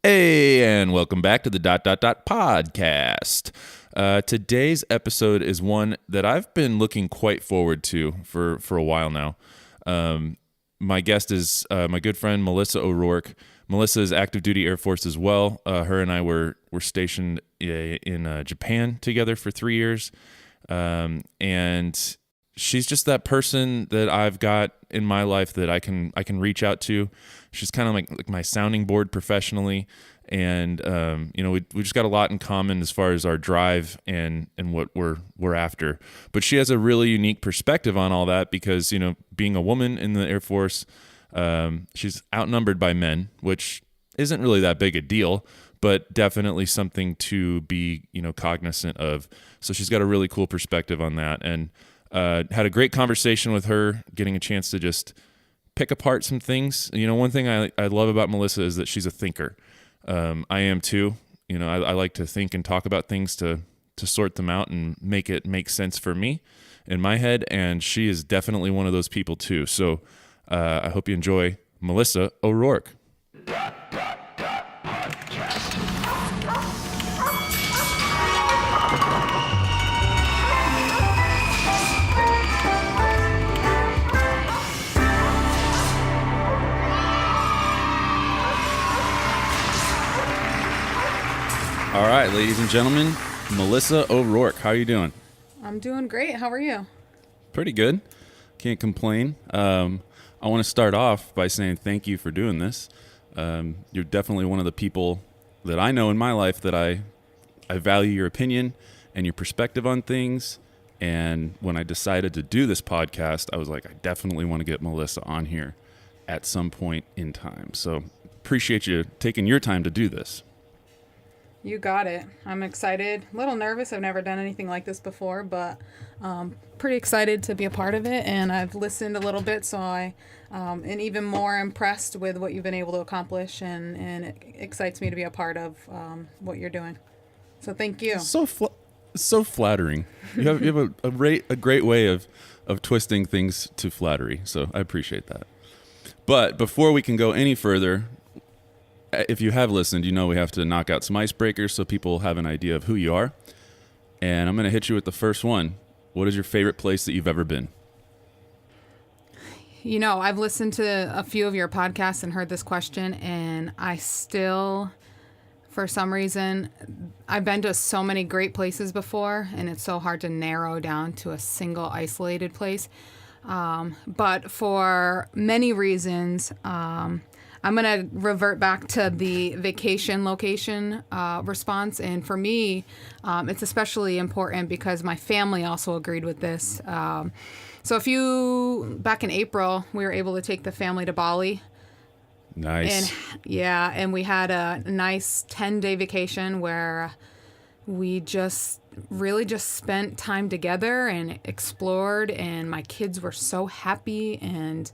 Hey, and welcome back to the podcast. Today's episode is one that I've been looking quite forward to for a while now. My guest is my good friend Melissa O'Rourke. Melissa is active duty Air Force as well. Her and I were stationed in Japan together for 3 years, and she's just that person that I've got in my life that I can reach out to. She's kind of like my sounding board professionally, and we just got a lot in common as far as our drive and what we're after. But she has a really unique perspective on all that because being a woman in the Air Force, she's outnumbered by men, which isn't really that big a deal, but definitely something to be cognizant of. So she's got a really cool perspective on that, and had a great conversation with her, getting a chance to just pick apart some things. One thing I love about Melissa is that she's a thinker. I am too. I like to think and talk about things to sort them out and make it make sense for me in my head. And she is definitely one of those people too. So I hope you enjoy Melissa O'Rourke. All right, ladies and gentlemen, Melissa O'Rourke. How are you doing? I'm doing great. How are you? Pretty good. Can't complain. I want to start off by saying thank you for doing this. You're definitely one of the people that I know in my life that I value your opinion and your perspective on things. And when I decided to do this podcast, I was like, I definitely want to get Melissa on here at some point in time. So appreciate you taking your time to do this. You got it. I'm excited. A little nervous. I've never done anything like this before, but pretty excited to be a part of it. And I've listened a little bit, so I am even more impressed with what you've been able to accomplish, and it excites me to be a part of what you're doing. So thank you. So flattering. You have a great way of twisting things to flattery. So I appreciate that. But before we can go any further, if you have listened, we have to knock out some icebreakers so people have an idea of who you are. And I'm going to hit you with the first one. What is your favorite place that you've ever been? I've listened to a few of your podcasts and heard this question, and I still, for some reason, I've been to so many great places before, and it's so hard to narrow down to a single isolated place. But for many reasons, I'm going to revert back to the vacation location response. And for me, it's especially important because my family also agreed with this. So back in April, we were able to take the family to Bali. Nice. And we had a nice 10-day vacation where we really just spent time together and explored. And my kids were so happy, and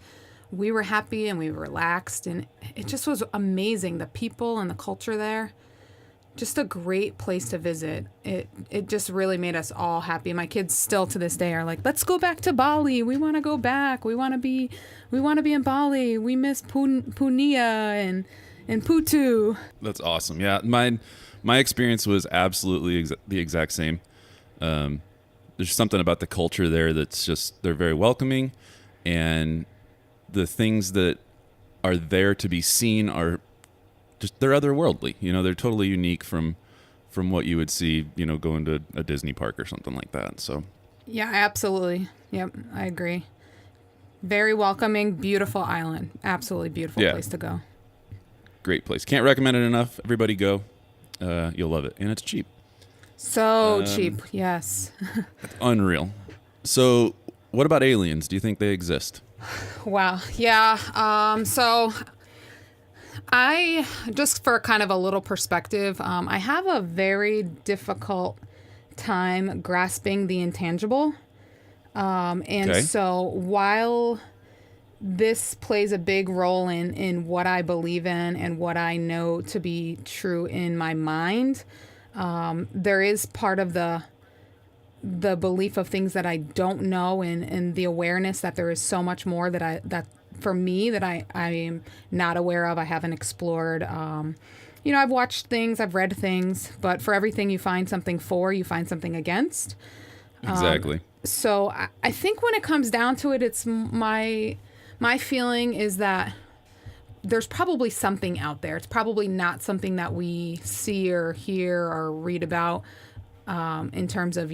we were happy, and we were relaxed, and it just was amazing. The people and the culture there, just a great place to visit. It just really made us all happy. My kids still to this day are like, let's go back to Bali. We want to go back. We want to be in Bali. We miss Punia and Putu. That's awesome. Yeah, my experience was absolutely the exact same. There's something about the culture there that's just, they're very welcoming, and the things that are there to be seen are just, they're otherworldly. They're totally unique from what you would see, going to a Disney park or something like that. So yeah, absolutely. Yep, I agree. Very welcoming, beautiful island. Absolutely beautiful place to go. Great place. Can't recommend it enough. Everybody go. You'll love it. And it's cheap. So cheap, yes. Unreal. So what about aliens? Do you think they exist? Wow. Yeah. So I, just for kind of a little perspective, I have a very difficult time grasping the intangible. So while this plays a big role in what I believe in and what I know to be true in my mind, there is part of the belief of things that I don't know, and the awareness that there is so much more that for me that I am not aware of, I haven't explored. I've watched things, I've read things, but for everything you find something for, you find something against. Exactly. So I think when it comes down to it, it's my feeling is that there's probably something out there. It's probably not something that we see or hear or read about in terms of,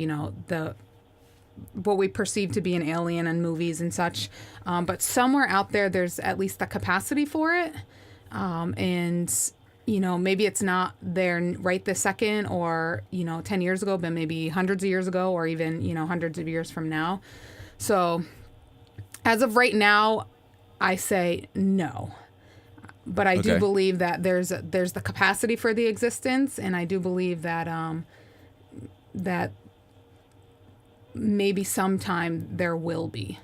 what we perceive to be an alien in movies and such. But somewhere out there, there's at least the capacity for it. And maybe it's not there right this second or, 10 years ago, but maybe hundreds of years ago or even, hundreds of years from now. So as of right now, I say no. But I do believe that there's the capacity for the existence. And I do believe that that maybe sometime there will be,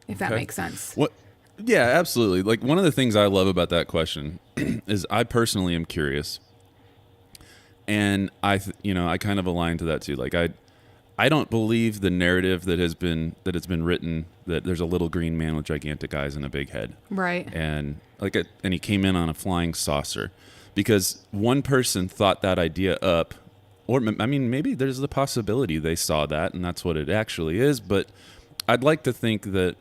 if that makes sense. What? Yeah, absolutely. Like one of the things I love about that question is I personally am curious, and I kind of align to that too. Like I don't believe the narrative that has been written that there's a little green man with gigantic eyes and a big head, right? And and he came in on a flying saucer, because one person thought that idea up, or I mean maybe there's the possibility they saw that and that's what it actually is. But I'd like to think that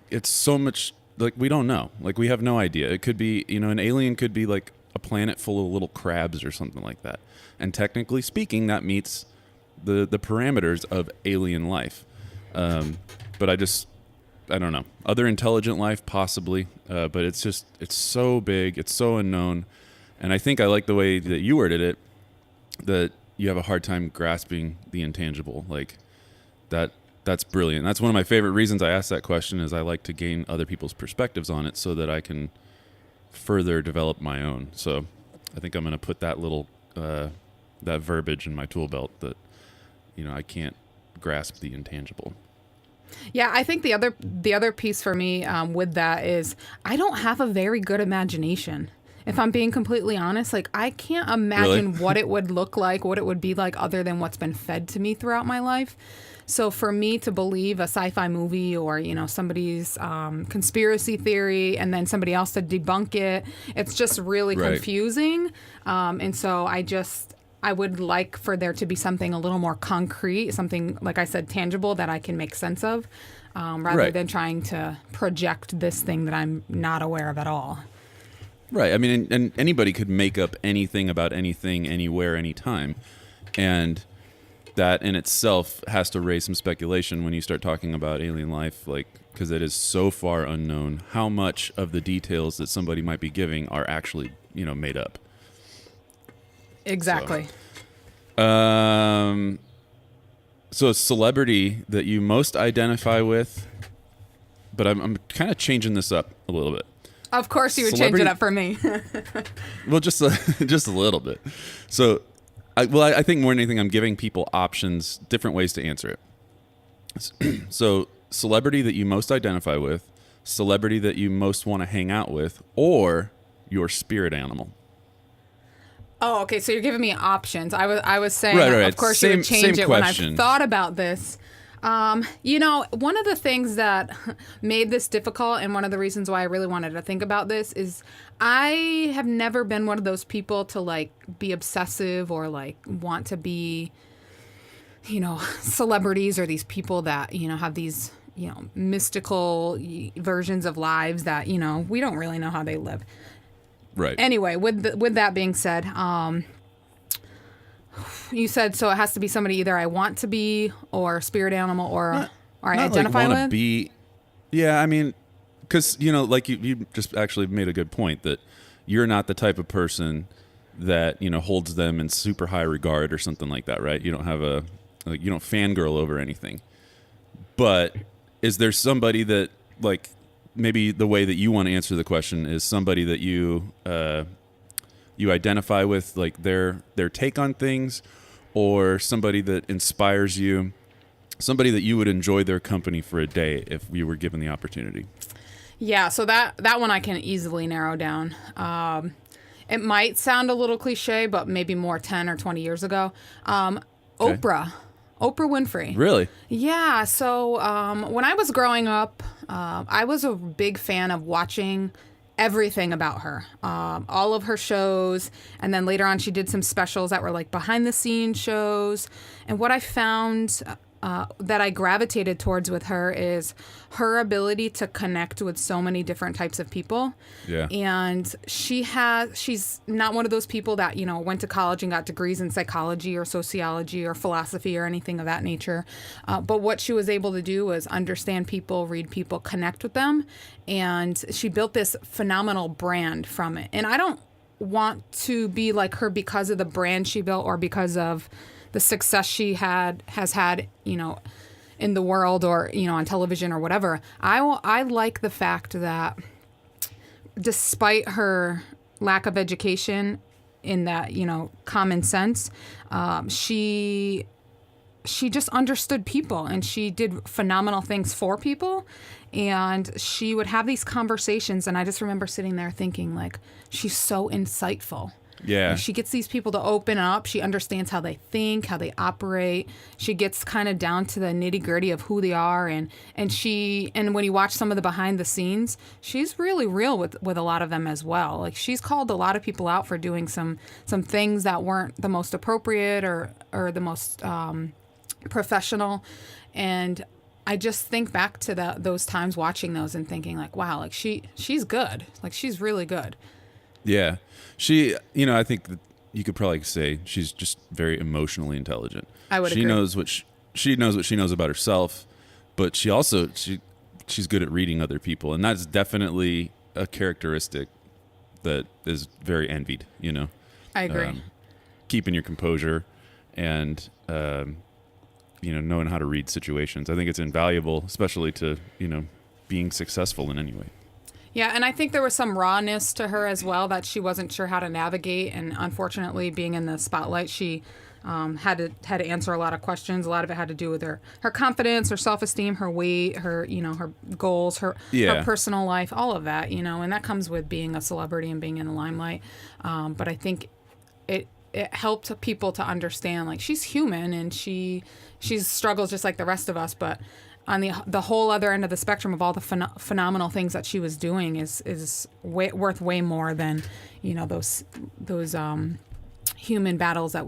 it's so much. Like, we don't know. Like, we have no idea. It could be, an alien could be like a planet full of little crabs or something like that. And technically speaking, that meets the parameters of alien life. But I don't know. Other intelligent life, possibly. But it's so big. It's so unknown. And I think I like the way that you worded it, that you have a hard time grasping the intangible. Like, that's brilliant. That's one of my favorite reasons I asked that question, is I like to gain other people's perspectives on it so that I can further develop my own. So I think I'm going to put that little, that verbiage in my tool belt that, I can't grasp the intangible. Yeah, I think the other piece for me with that is I don't have a very good imagination. If I'm being completely honest, like I can't imagine what it would look like, what it would be like other than what's been fed to me throughout my life. So for me to believe a sci-fi movie or, somebody's conspiracy theory and then somebody else to debunk it, it's just really confusing. And so I would like for there to be something a little more concrete, something, like I said, tangible that I can make sense of, rather than trying to project this thing that I'm not aware of at all. Right. I mean, and anybody could make up anything about anything, anywhere, anytime. And that in itself has to raise some speculation when you start talking about alien life, like, because it is so far unknown how much of the details that somebody might be giving are actually, made up. Exactly. So a celebrity that you most identify with, but I'm kind of changing this up a little bit. Of course you would change it up for me. Well, just a little bit. So, I think more than anything, I'm giving people options, different ways to answer it. So, celebrity that you most identify with, celebrity that you most want to hang out with, or your spirit animal. Oh, okay. So you're giving me options. I was saying, right. Of course, you would change it question. When I've thought about this. One of the things that made this difficult and one of the reasons why I really wanted to think about this is I have never been one of those people to like be obsessive or like want to be, celebrities or these people that, have these, mystical versions of lives that, we don't really know how they live. Right. Anyway, with that being said, you said so it has to be somebody either I want to be or spirit animal or I identify with. Yeah, I mean, because like you just actually made a good point that you're not the type of person that holds them in super high regard or something like that, right? You don't have you don't fangirl over anything. But is there somebody that like maybe the way that you want to answer the question is somebody that you identify with, like their take on things, or somebody that inspires you, somebody that you would enjoy their company for a day if you were given the opportunity? Yeah, so that one I can easily narrow down. It might sound a little cliche, but maybe more 10 or 20 years ago. Oprah Winfrey. Really? Yeah. So when I was growing up, I was a big fan of watching everything about her, all of her shows. And then later on, she did some specials that were like behind the scenes shows. And what I found that I gravitated towards with her is her ability to connect with so many different types of people. Yeah. And she's not one of those people that, went to college and got degrees in psychology or sociology or philosophy or anything of that nature. But what she was able to do was understand people, read people, connect with them. And she built this phenomenal brand from it. And I don't want to be like her because of the brand she built or because of the success she has had, in the world or, on television or whatever. I like the fact that despite her lack of education in that, common sense, she just understood people and she did phenomenal things for people. And she would have these conversations. And I just remember sitting there thinking, like, she's so insightful. Yeah. And she gets these people to open up. She understands how they think, how they operate. She gets kind of down to the nitty gritty of who they are. And when you watch some of the behind the scenes, she's really real with a lot of them as well. Like, she's called a lot of people out for doing some things that weren't the most appropriate or the most professional. And I just think back to those times watching those and thinking like, wow, like she's good. Like, she's really good. Yeah. She, I think that you could probably say she's just very emotionally intelligent. I would agree. She knows what she knows about herself, but she also she's good at reading other people, and that's definitely a characteristic that is very envied, I agree. Keeping your composure and knowing how to read situations. I think it's invaluable, especially to, being successfto in any way. Yeah, and I think there was some rawness to her as well that she wasn't sure how to navigate, and unfortunately, being in the spotlight, she had to answer a lot of questions. A lot of it had to do with her confidence, her self-esteem, her weight, her her goals, her personal life, all of that, and that comes with being a celebrity and being in the limelight. But I think it helped people to understand, like, she's human and she struggles just like the rest of us, but on the whole other end of the spectrum of all the phenomenal things that she was doing is worth way more than those human battles that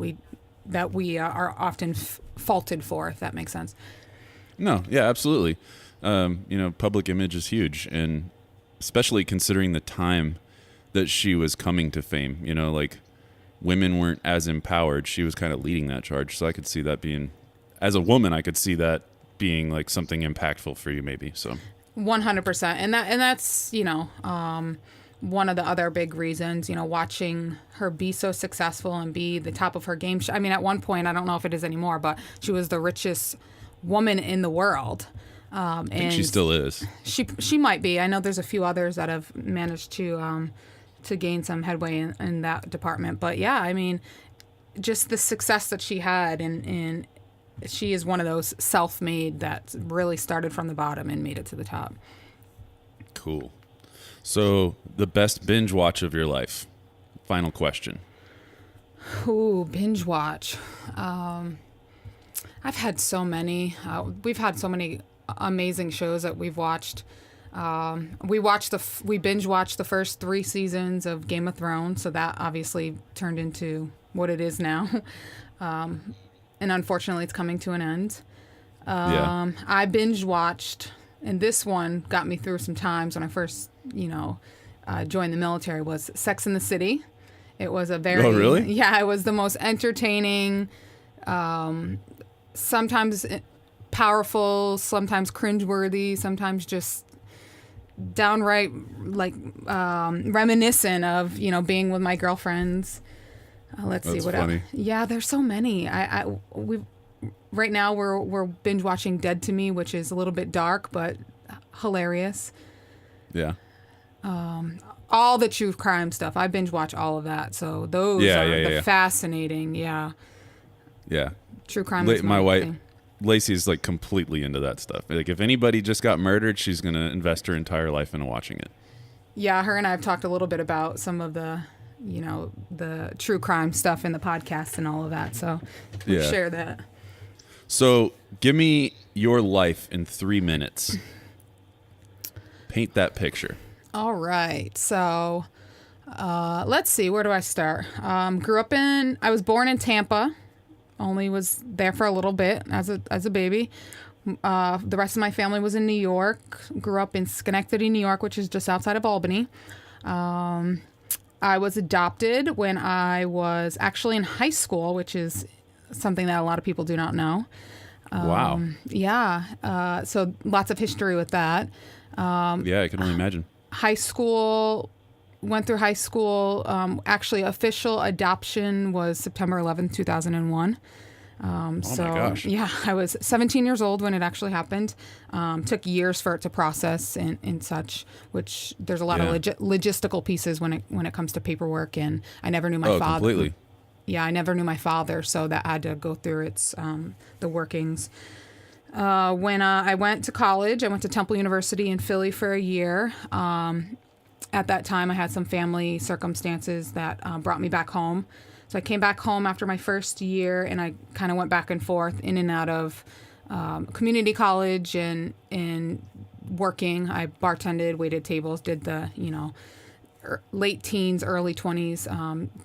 we are often faulted for, if that makes sense. No, yeah, absolutely. Public image is huge, and especially considering the time that she was coming to fame. Like, women weren't as empowered. She was kind of leading that charge, so I could see that being, as a woman, I could see that being like something impactful for you, maybe. So 100%, and that's one of the other big reasons, watching her be so successful and be the top of her game. I mean, at one point, I don't know if it is anymore, but she was the richest woman in the world. I think she still is. She might be. I know there's a few others that have managed to gain some headway in that department. But yeah, I mean, just the success that she had, and she is one of those self-made that really started from the bottom and made it to the top. Cool. So, the best binge watch of your life. Final question. Ooh, binge watch. I've had so many. We've had so many amazing shows that we've watched. We binge watched the first 3 seasons of Game of Thrones, so that obviously turned into what it is now. And unfortunately, it's coming to an end. I binge watched, and this one got me through some times when I first, joined the military, was Sex and the City. It was a very... Oh, really? Yeah, it was the most entertaining, sometimes powerful, sometimes cringeworthy, sometimes just downright, like, reminiscent of, being with my girlfriends. Let's see what else. Yeah, there's so many. Right now we're binge watching Dead to Me, which is a little bit dark but hilarious. Yeah. All the true crime stuff. I binge watch all of that. So those are fascinating. Yeah. Yeah. True crime is my wife Lacey's like completely into that stuff. Like, if anybody just got murdered, she's going to invest her entire life into watching it. Yeah, her and I have talked a little bit about some of the the true crime stuff in the podcast and all of that. So we'll share that. So give me your life in 3 minutes. Paint that picture. All right. So let's see. Where do I start? I was born in Tampa. Only was there for a little bit as a baby. The rest of my family was in New York. Grew up in Schenectady, New York, which is just outside of Albany. I was adopted when I was actually in high school, which is something that a lot of people do not know. Wow. Yeah. So lots of history with that. Yeah, I can only imagine. High school, went through high school. Actually, official adoption was September 11th, 2001. Oh my gosh. Yeah, I was 17 years old when it actually happened. Took years for it to process and such, which there's a lot of logistical pieces when it comes to paperwork. And I never knew my father. Completely. Yeah, I never knew my father, so that had to go through the workings. When I went to college, I went to Temple University in Philly for a year. At that time, I had some family circumstances that brought me back home. So I came back home after my first year, and I kind of went back and forth in and out of community college and working. I bartended, waited tables, did the, late teens, early 20s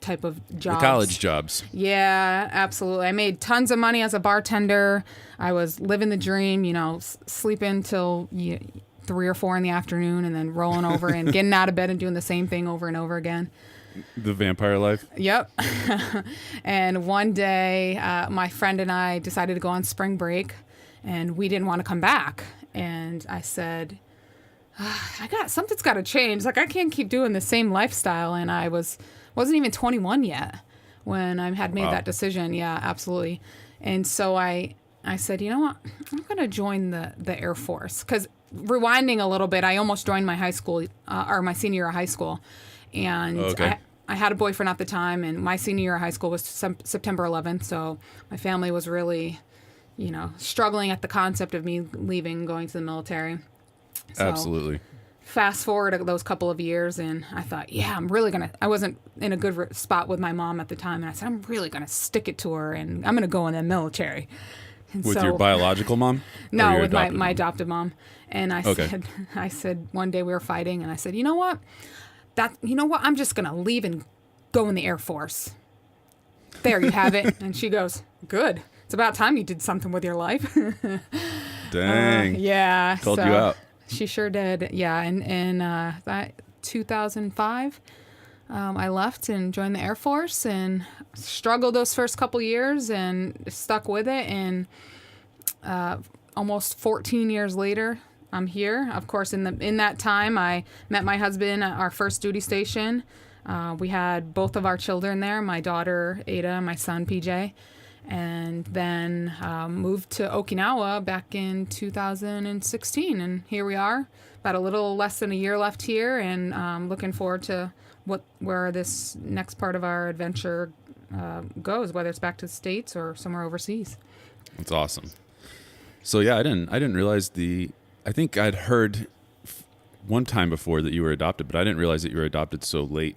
type of jobs. The college jobs. Yeah, absolutely. I made tons of money as a bartender. I was living the dream, sleeping till 3 or 4 in the afternoon and then rolling over and getting out of bed and doing the same thing over and over again. The vampire life? Yep. And one day, my friend and I decided to go on spring break, and we didn't want to come back. And I said, something's got to change. Like, I can't keep doing the same lifestyle. And I wasn't even 21 yet when I had made that decision. Yeah, absolutely. And so I said, you know what? I'm going to join the Air Force. Because rewinding a little bit, I almost joined my high school, or my senior year of high school. And I had a boyfriend at the time, and my senior year of high school was September 11th. So my family was really, struggling at the concept of me leaving, going to the military. So absolutely. Fast forward those couple of years, and I thought, yeah, I wasn't in a good spot with my mom at the time. And I said, I'm really going to stick it to her, and I'm going to go in the military. And with your biological mom? No, with my adopted mom. And I said, one day we were fighting, and I said, you know what? I'm just going to leave and go in the Air Force. There you have it. And she goes, good. It's about time you did something with your life. Dang. Yeah. Called you out. She sure did. Yeah. And in that 2005, I left and joined the Air Force and struggled those first couple years and stuck with it. And almost 14 years later, I'm here. Of course, in that time, I met my husband at our first duty station. We had both of our children there, my daughter, Ada, and my son, PJ. And then moved to Okinawa back in 2016. And here we are, about a little less than a year left here, and looking forward to where this next part of our adventure goes, whether it's back to the States or somewhere overseas. That's awesome. So yeah, I didn't realize I think I'd heard one time before that you were adopted, but I didn't realize that you were adopted so late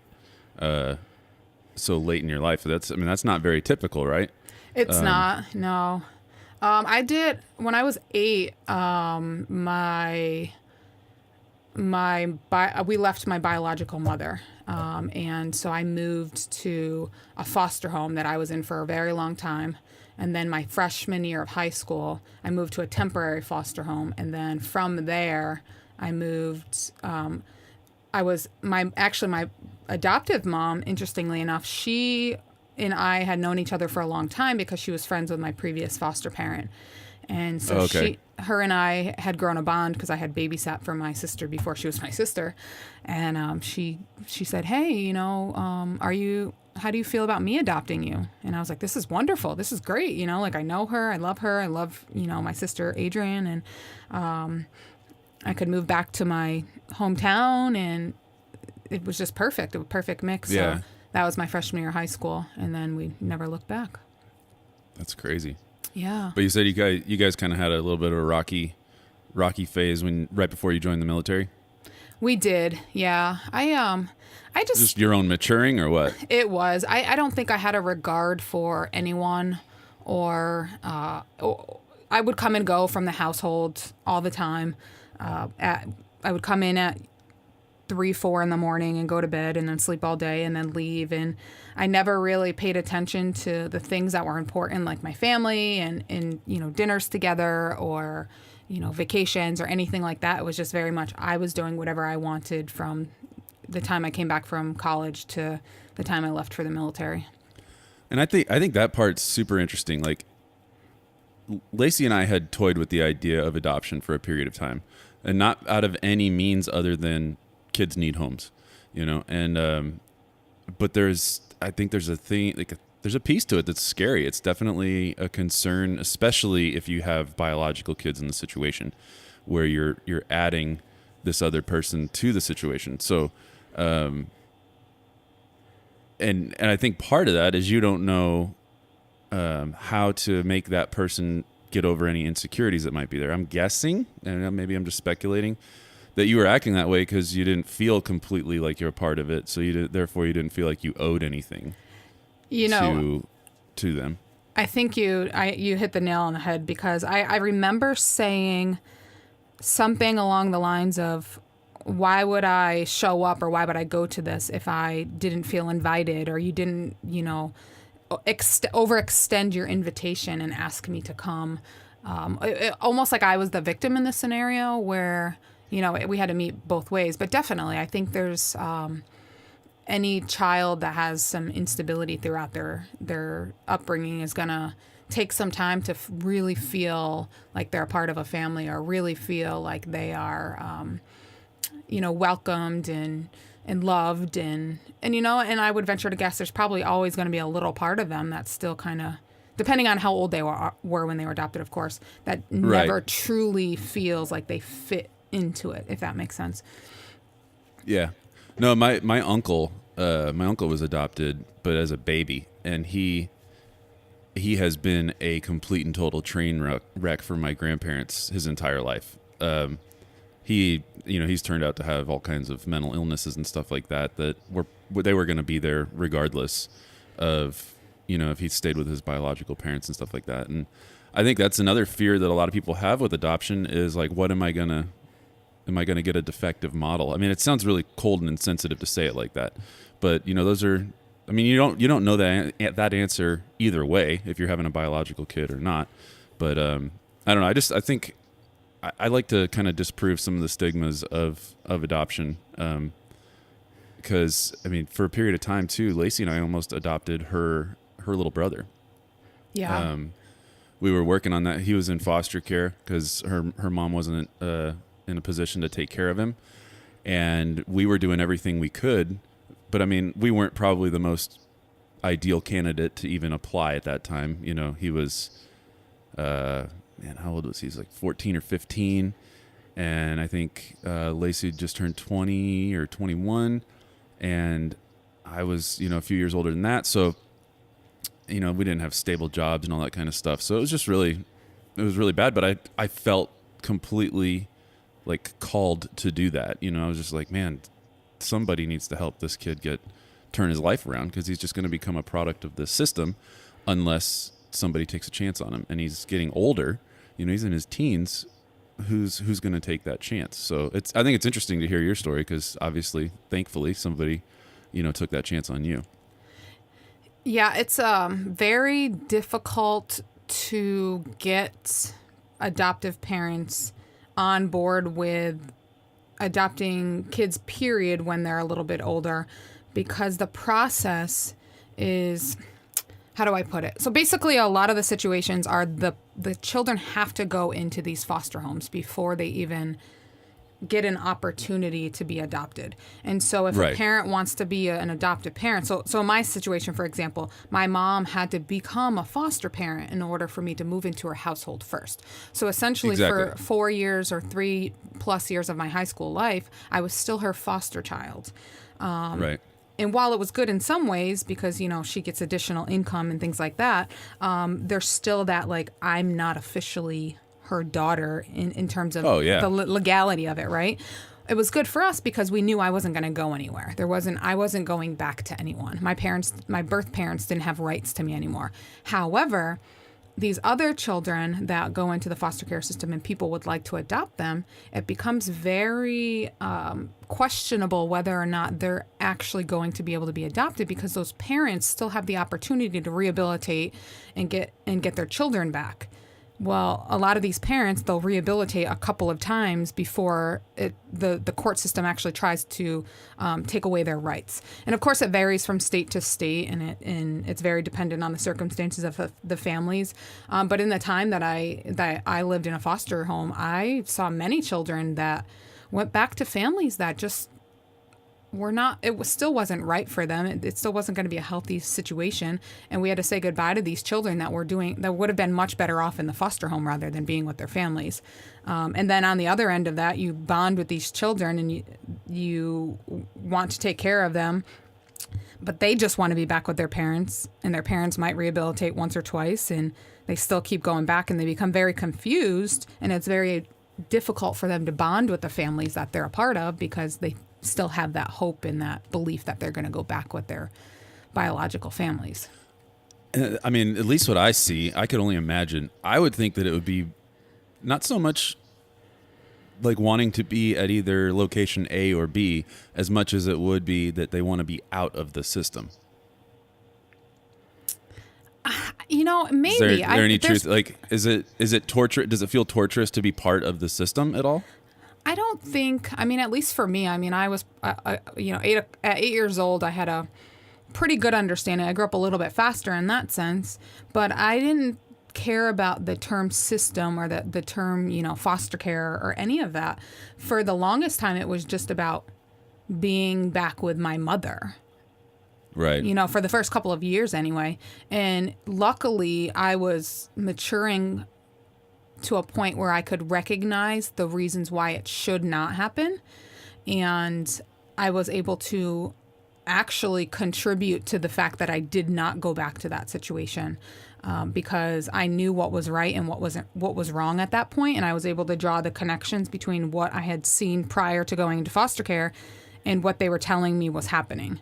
in your life. That's not very typical, right? It's not, no. I did when I was 8. We left my biological mother, and so I moved to a foster home that I was in for a very long time. And then my freshman year of high school, I moved to a temporary foster home. And then from there, I moved. My adoptive mom, interestingly enough, she and I had known each other for a long time because she was friends with my previous foster parent. And so her and I had grown a bond because I had babysat for my sister before she was my sister. And she said, hey, how do you feel about me adopting you? And I was like, this is wonderful. This is great. I know her. I love her. I love, my sister, Adrian. And I could move back to my hometown, and it was just perfect. A perfect mix. Yeah. So that was my freshman year of high school. And then we never looked back. That's crazy. Yeah. But you said you guys kind of had a little bit of a rocky phase right before you joined the military? We did. Yeah. I just your own maturing or what? It was. I don't think I had a regard for anyone, or I would come and go from the household all the time. I would come in at 3, 4 in the morning and go to bed and then sleep all day and then leave. And I never really paid attention to the things that were important, like my family and dinners together or, vacations or anything like that. It was just very much I was doing whatever I wanted from the time I came back from college to the time I left for the military. And I think that part's super interesting. Like, Lacey and I had toyed with the idea of adoption for a period of time, and not out of any means other than kids need homes, and but I think there's a thing, there's a piece to it that's scary. It's definitely a concern, especially if you have biological kids in the situation where you're adding this other person to the situation. So, and I think part of that is you don't know how to make that person get over any insecurities that might be there. I'm guessing, and maybe I'm just speculating, that you were acting that way because you didn't feel completely like you're a part of it. So therefore you didn't feel like you owed anything to them. I think you hit the nail on the head, because I remember saying something along the lines of, why would I show up or why would I go to this if I didn't feel invited, or you didn't, overextend your invitation and ask me to come. Almost like I was the victim in this scenario where, we had to meet both ways. But definitely, I think there's any child that has some instability throughout their upbringing is going to take some time to really feel like they're a part of a family, or really feel like they are, welcomed and loved. And I would venture to guess there's probably always going to be a little part of them that's still kind of, depending on how old they were when they were adopted, of course, that never truly feels like they fit into it, if that makes sense. Yeah. No, my uncle was adopted, but as a baby, and he has been a complete and total train wreck for my grandparents his entire life. He's turned out to have all kinds of mental illnesses and stuff like that they were going to be there regardless of, if he stayed with his biological parents and stuff like that. And I think that's another fear that a lot of people have with adoption is like, what am I going to get a defective model? I mean, it sounds really cold and insensitive to say it like that, but those are, I mean, you don't know that answer either way if you're having a biological kid or not. But I don't know. I think I like to kind of disprove some of the stigmas of adoption, because I mean, for a period of time too, Lacey and I almost adopted her little brother. Yeah. We were working on that. He was in foster care because her mom wasn't in a position to take care of him, and we were doing everything we could. But I mean, we weren't probably the most ideal candidate to even apply at that time. He was, how old was he? He was like 14 or 15. And I think Lacey just turned 20 or 21. And I was, a few years older than that. So, we didn't have stable jobs and all that kind of stuff. So it was really bad. But I felt completely like called to do that. I was just like, man, somebody needs to help this kid turn his life around, because he's just going to become a product of this system unless somebody takes a chance on him. And he's getting older, he's in his teens. Who's going to take that chance? So I think it's interesting to hear your story, because obviously, thankfully, somebody, took that chance on you. Yeah, it's very difficult to get adoptive parents on board with adopting kids, period, when they're a little bit older, because the process is, how do I put it? So basically, a lot of the situations are the children have to go into these foster homes before they even get an opportunity to be adopted. And so if a parent wants to be an adoptive parent, so in my situation, for example, my mom had to become a foster parent in order for me to move into her household first. So essentially for 4 years or 3+ years of my high school life, I was still her foster child. And while it was good in some ways, because, she gets additional income and things like that, there's still that, like, I'm not officially her daughter in terms of the legality of it, right? It was good for us because we knew I wasn't going to go anywhere. I wasn't going back to anyone. My birth parents didn't have rights to me anymore. However, these other children that go into the foster care system and people would like to adopt them, it becomes very questionable whether or not they're actually going to be able to be adopted, because those parents still have the opportunity to rehabilitate and get their children back. Well, a lot of these parents, they'll rehabilitate a couple of times before the court system actually tries to take away their rights. And of course, it varies from state to state, and it's very dependent on the circumstances of the families. But in the time that I lived in a foster home, I saw many children that went back to families that just still wasn't right for them. It still wasn't going to be a healthy situation. And we had to say goodbye to these children that would have been much better off in the foster home rather than being with their families. And then on the other end of that, you bond with these children and you want to take care of them, but they just want to be back with their parents, and their parents might rehabilitate once or twice, and they still keep going back, and they become very confused, and it's very difficult for them to bond with the families that they're a part of, because they still have that hope and that belief that they're going to go back with their biological families. I mean, at least what I see, I could only imagine. I would think that it would be not so much like wanting to be at either location A or B as much as it would be that they want to be out of the system. Maybe. Is there any truth? Like, is it torture? Does it feel torturous to be part of the system at all? I don't think, at least for me, I was, at 8 years old, I had a pretty good understanding. I grew up a little bit faster in that sense, but I didn't care about the term system or the term, foster care or any of that. For the longest time, it was just about being back with my mother. Right. For the first couple of years anyway. And luckily, I was maturing to a point where I could recognize the reasons why it should not happen. And I was able to actually contribute to the fact that I did not go back to that situation, because I knew what was right and what was wrong at that point. And I was able to draw the connections between what I had seen prior to going into foster care and what they were telling me was happening,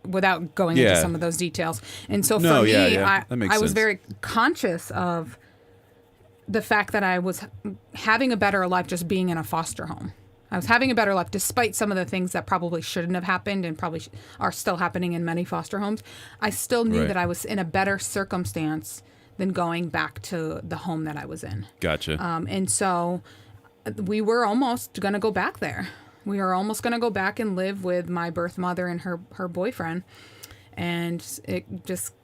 without going into some of those details. And so for me, I was very conscious of the fact that I was having a better life just being in a foster home. I was having a better life despite some of the things that probably shouldn't have happened and probably are still happening in many foster homes. I still knew that I was in a better circumstance than going back to the home that I was in. Gotcha. And so we were almost going to go back there. We were almost going to go back and live with my birth mother and her boyfriend. And it just,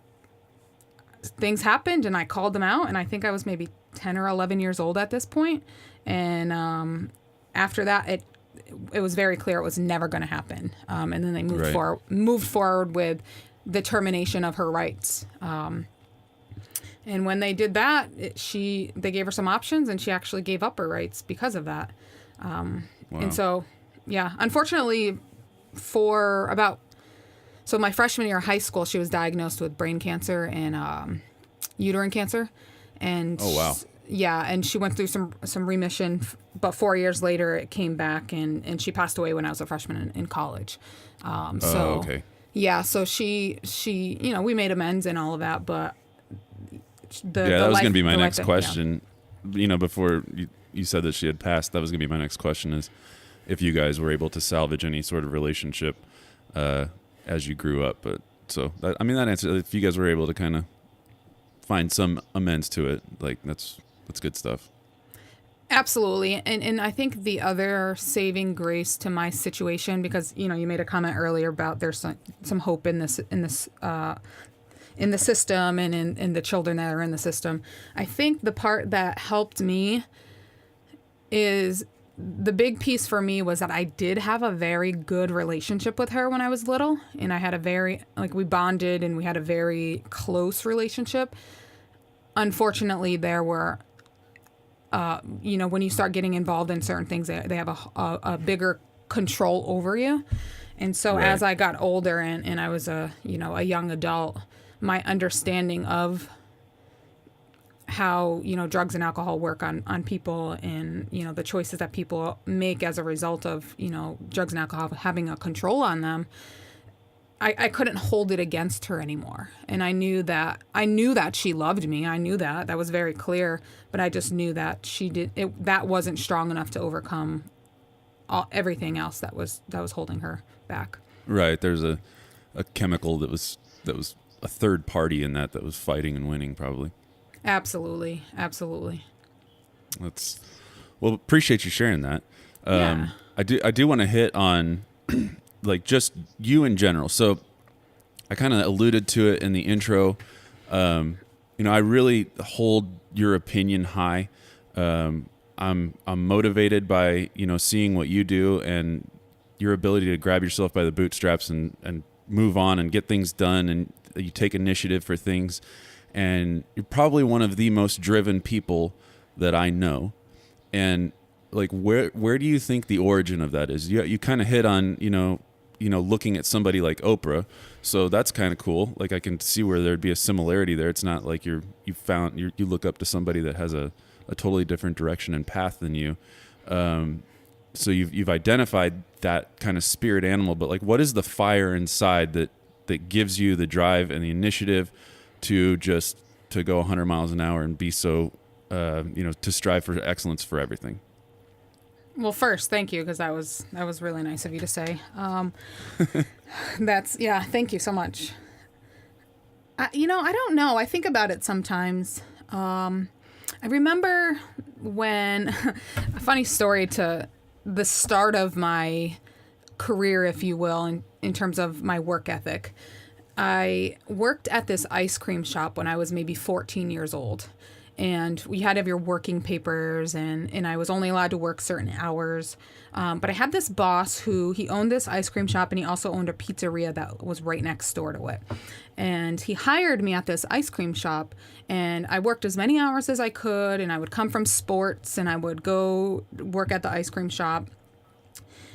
things happened and I called them out, and I think I was maybe 10 or 11 years old at this point. And after that, it was very clear it was never going to happen. And then they moved forward with the termination of her rights. And when they did that, they gave her some options, and she actually gave up her rights because of that. Wow. And so, unfortunately, so my freshman year of high school, she was diagnosed with brain cancer and uterine cancer. And oh, wow. And she went through some remission, but 4 years later it came back, and she passed away when I was a freshman in college. Okay. Yeah, so she we made amends and all of that, but that was going to be my next question. Before you said that she had passed, that was going to be my next question, is if you guys were able to salvage any sort of relationship as you grew up. But so that answer, if you guys were able to kind of find some amends to it, like that's good stuff. Absolutely. And I think the other saving grace to my situation, because you made a comment earlier about there's some hope in the system and in the children that are in the system. I think the part that helped me is the big piece for me was that I did have a very good relationship with her when I was little, and I had we bonded and we had a very close relationship. Unfortunately, there were, when you start getting involved in certain things, they have a bigger control over you. And so as I got older and I was a young adult, my understanding of how, drugs and alcohol work on people and, the choices that people make as a result of, drugs and alcohol having a control on them, I couldn't hold it against her anymore. And I knew that she loved me. I knew that was very clear, but I just knew that that wasn't strong enough to overcome everything else that was holding her back. Right. There's a chemical that was a third party in that was fighting and winning, probably. Absolutely. Well, appreciate you sharing that. Yeah. I do want to hit on like just you in general. So I kind of alluded to it in the intro. I really hold your opinion high. I'm motivated by, seeing what you do and your ability to grab yourself by the bootstraps and move on and get things done, and you take initiative for things. And you're probably one of the most driven people that I know. And like, where do you think the origin of that is? You kind of hit on, looking at somebody like Oprah. So that's kind of cool. Like, I can see where there'd be a similarity there. It's not like you look up to somebody that has a totally different direction and path than you. So you've identified that kind of spirit animal, but like, what is the fire inside that gives you the drive and the initiative to go 100 miles an hour and be so, to strive for excellence for everything? Well, first, thank you, because that was really nice of you to say. Thank you so much. I don't know. I think about it sometimes. I remember when a funny story to the start of my career, if you will, in terms of my work ethic. I worked at this ice cream shop when I was maybe 14 years old. And you had to have your working papers, and I was only allowed to work certain hours. But I had this boss he owned this ice cream shop, and he also owned a pizzeria that was right next door to it. And he hired me at this ice cream shop, and I worked as many hours as I could, and I would come from sports, and I would go work at the ice cream shop.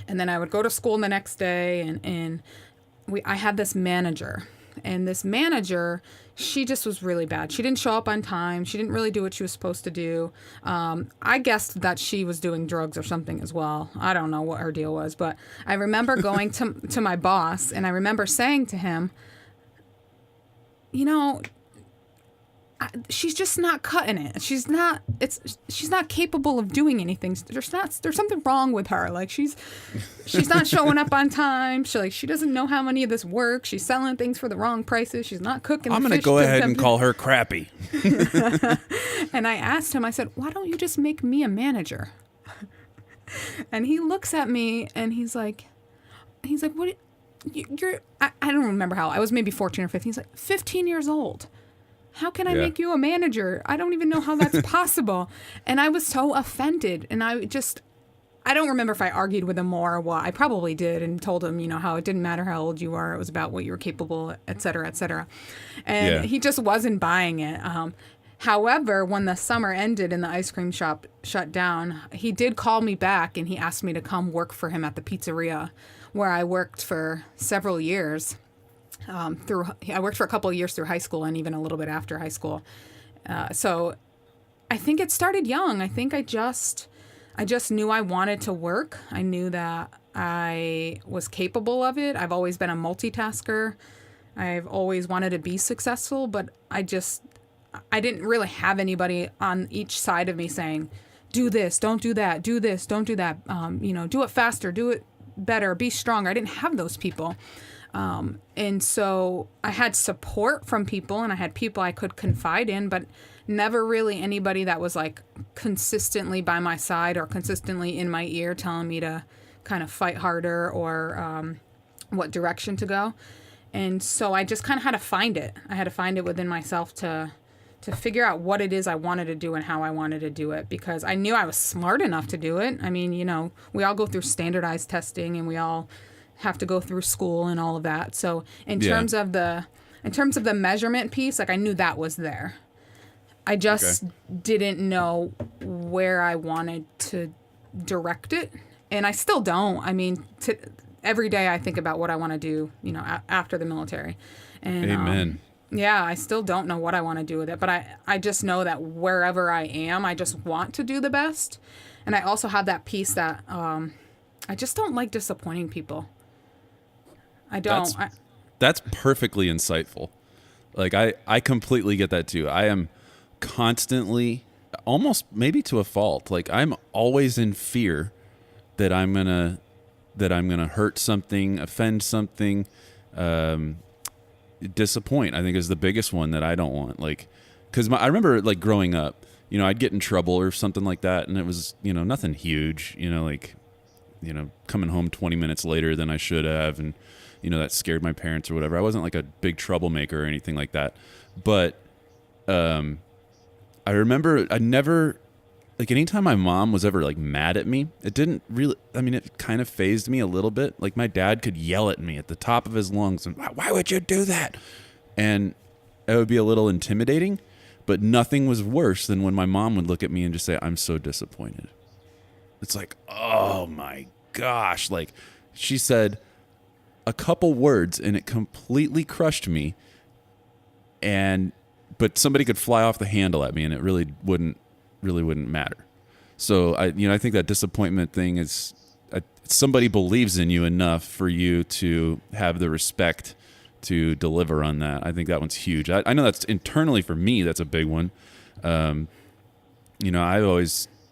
And then I would go to school the next day, and I had this manager. And this manager, she just was really bad. She didn't show up on time. She didn't really do what she was supposed to do. I guessed that she was doing drugs or something as well. I don't know what her deal was, but I remember going to my boss, and I remember saying to him, she's just not cutting it. She's not capable of doing anything. There's something wrong with her. Like, she's not showing up on time. She doesn't know how many of this works. She's selling things for the wrong prices. She's not cooking. I'm going to go ahead and call her crappy. And I asked him, I said, why don't you just make me a manager? And he looks at me and he's like, what? I don't remember how. I was maybe 14 or 15. He's like, 15 years old. How can I make you a manager? I don't even know how that's possible. And I was so offended. And I don't remember if I argued with him more or what. I probably did, and told him, how it didn't matter how old you were. It was about what you were capable, et cetera, et cetera. And he just wasn't buying it. However, when the summer ended and the ice cream shop shut down, he did call me back, and he asked me to come work for him at the pizzeria, where I worked for several years. I worked for a couple of years through high school and even a little bit after high school. So I think it started young. I think I just knew I wanted to work. I knew that I was capable of it. I've always been a multitasker. I've always wanted to be successful, but I didn't really have anybody on each side of me saying, do this, don't do that, do this, don't do that, do it faster, do it better, be stronger. I didn't have those people. And so I had support from people, and I had people I could confide in, but never really anybody that was like consistently by my side or consistently in my ear telling me to kind of fight harder or what direction to go. And so I just kind of had to find it. I had to find it within myself to figure out what it is I wanted to do and how I wanted to do it, because I knew I was smart enough to do it. I mean, we all go through standardized testing, and we all have to go through school and all of that. So in terms of the measurement piece, like, I knew that was there. I just didn't know where I wanted to direct it. And I still don't. I mean, every day I think about what I want to do, after the military. And, Amen. I still don't know what I want to do with it, but I just know that wherever I am, I just want to do the best. And I also have that piece that I just don't like disappointing people. I don't. That's perfectly insightful. Like I completely get that too. I am constantly, almost maybe to a fault. Like I'm always in fear that I'm gonna hurt something, offend something, disappoint. I think is the biggest one that I don't want. Like, because I remember like growing up, I'd get in trouble or something like that, and it was nothing huge. Like coming home 20 minutes later than I should have, and that scared my parents or whatever. I wasn't like a big troublemaker or anything like that, but I remember I never, like, anytime my mom was ever like mad at me, it didn't really, I mean, it kind of fazed me a little bit. Like my dad could yell at me at the top of his lungs and, why would you do that? And it would be a little intimidating, but nothing was worse than when my mom would look at me and just say, I'm so disappointed. It's like, oh my gosh. Like she said a couple words and it completely crushed me. But somebody could fly off the handle at me and it really wouldn't matter. So I think that disappointment thing is somebody believes in you enough for you to have the respect to deliver on that. I think that one's huge. I know that's internally for me, that's a big one. I'm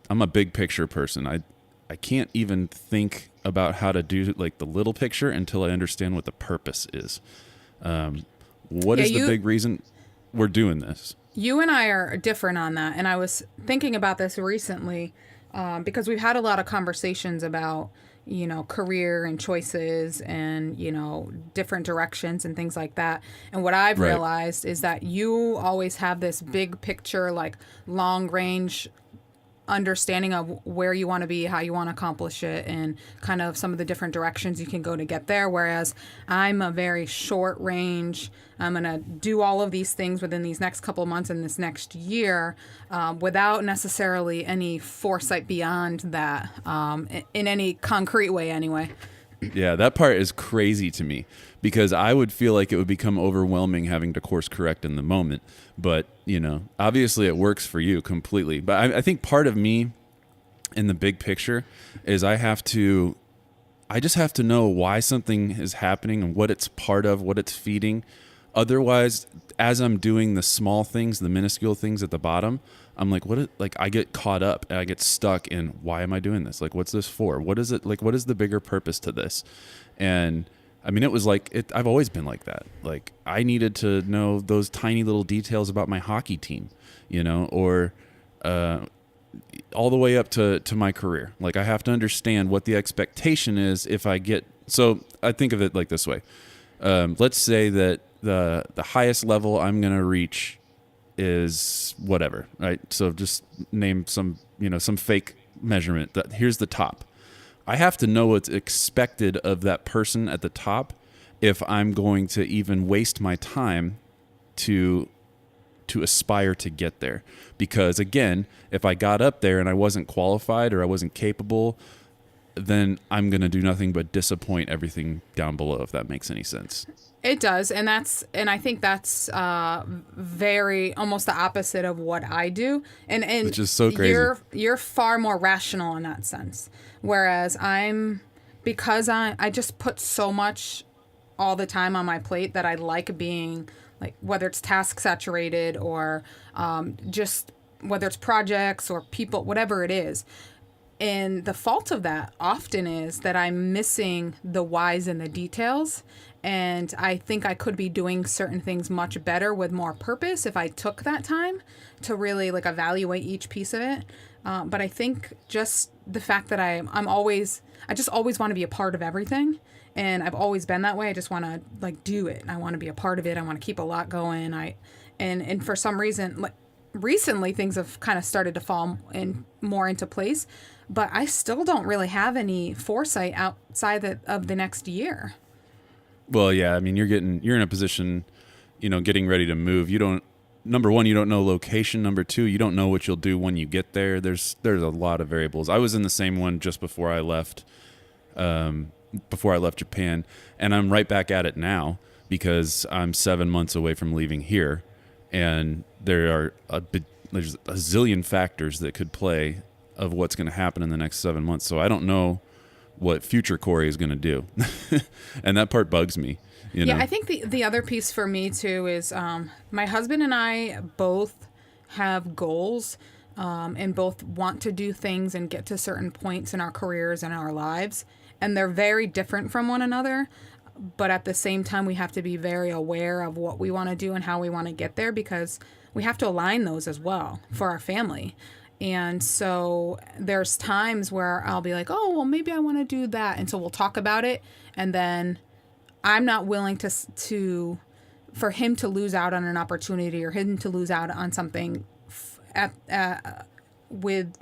a big picture person. I can't even think about how to do like the little picture until I understand what the purpose is. What is the big reason we're doing this? You and I are different on that. And I was thinking about this recently because we've had a lot of conversations about, career and choices and, different directions and things like that. And what I've realized is that you always have this big picture, like long range understanding of where you want to be, how you want to accomplish it, and kind of some of the different directions you can go to get there. Whereas I'm a very short range. I'm going to do all of these things within these next couple of months and this next year without necessarily any foresight beyond that in any concrete way anyway. Yeah, that part is crazy to me because I would feel like it would become overwhelming having to course correct in the moment. But, obviously it works for you completely. But I think part of me in the big picture is I just have to know why something is happening and what it's part of, what it's feeding. Otherwise, as I'm doing the small things, the minuscule things at the bottom, I'm like, I get caught up and I get stuck in why am I doing this? Like, what's this for? What is it? Like, what is the bigger purpose to this? And I mean, it was like, I've always been like that. Like I needed to know those tiny little details about my hockey team, or all the way up to my career. Like I have to understand what the expectation is if I get, so I think of it like this way. Let's say that the highest level I'm going to reach is whatever, right? So just name some fake measurement that here's the top. I have to know what's expected of that person at the top if I'm going to even waste my time to aspire to get there. Because again, if I got up there and I wasn't qualified or I wasn't capable, then I'm going to do nothing but disappoint everything down below, if that makes any sense. It does, and I think that's very almost the opposite of what I do, and which is so crazy. You're far more rational in that sense, whereas because I just put so much all the time on my plate that I like being like, whether it's task saturated or just whether it's projects or people, whatever it is. And the fault of that often is that I'm missing the whys and the details. And I think I could be doing certain things much better with more purpose if I took that time to really like evaluate each piece of it. But I think just the fact that I just always want to be a part of everything. And I've always been that way. I just want to like do it. I want to be a part of it. I want to keep a lot going. And for some reason, like recently things have kind of started to fall more into place. But I still don't really have any foresight outside of the next year. Well, yeah, I mean, you're in a position, getting ready to move. Number one, you don't know location. Number two, you don't know what you'll do when you get there. There's a lot of variables. I was in the same one just before I left Japan, and I'm right back at it now because I'm 7 months away from leaving here, and there's a zillion factors that could play of what's going to happen in the next 7 months. So I don't know what future Cory is going to do. And that part bugs me You know? I think the other piece for me too is my husband and I both have goals and both want to do things and get to certain points in our careers and our lives. And they're very different from one another. But at the same time, we have to be very aware of what we want to do and how we want to get there, because we have to align those as well for our family. And so there's times where I'll be like, oh, well, maybe I want to do that. And so we'll talk about it. And then I'm not willing for him to lose out on an opportunity or him to lose out on something with,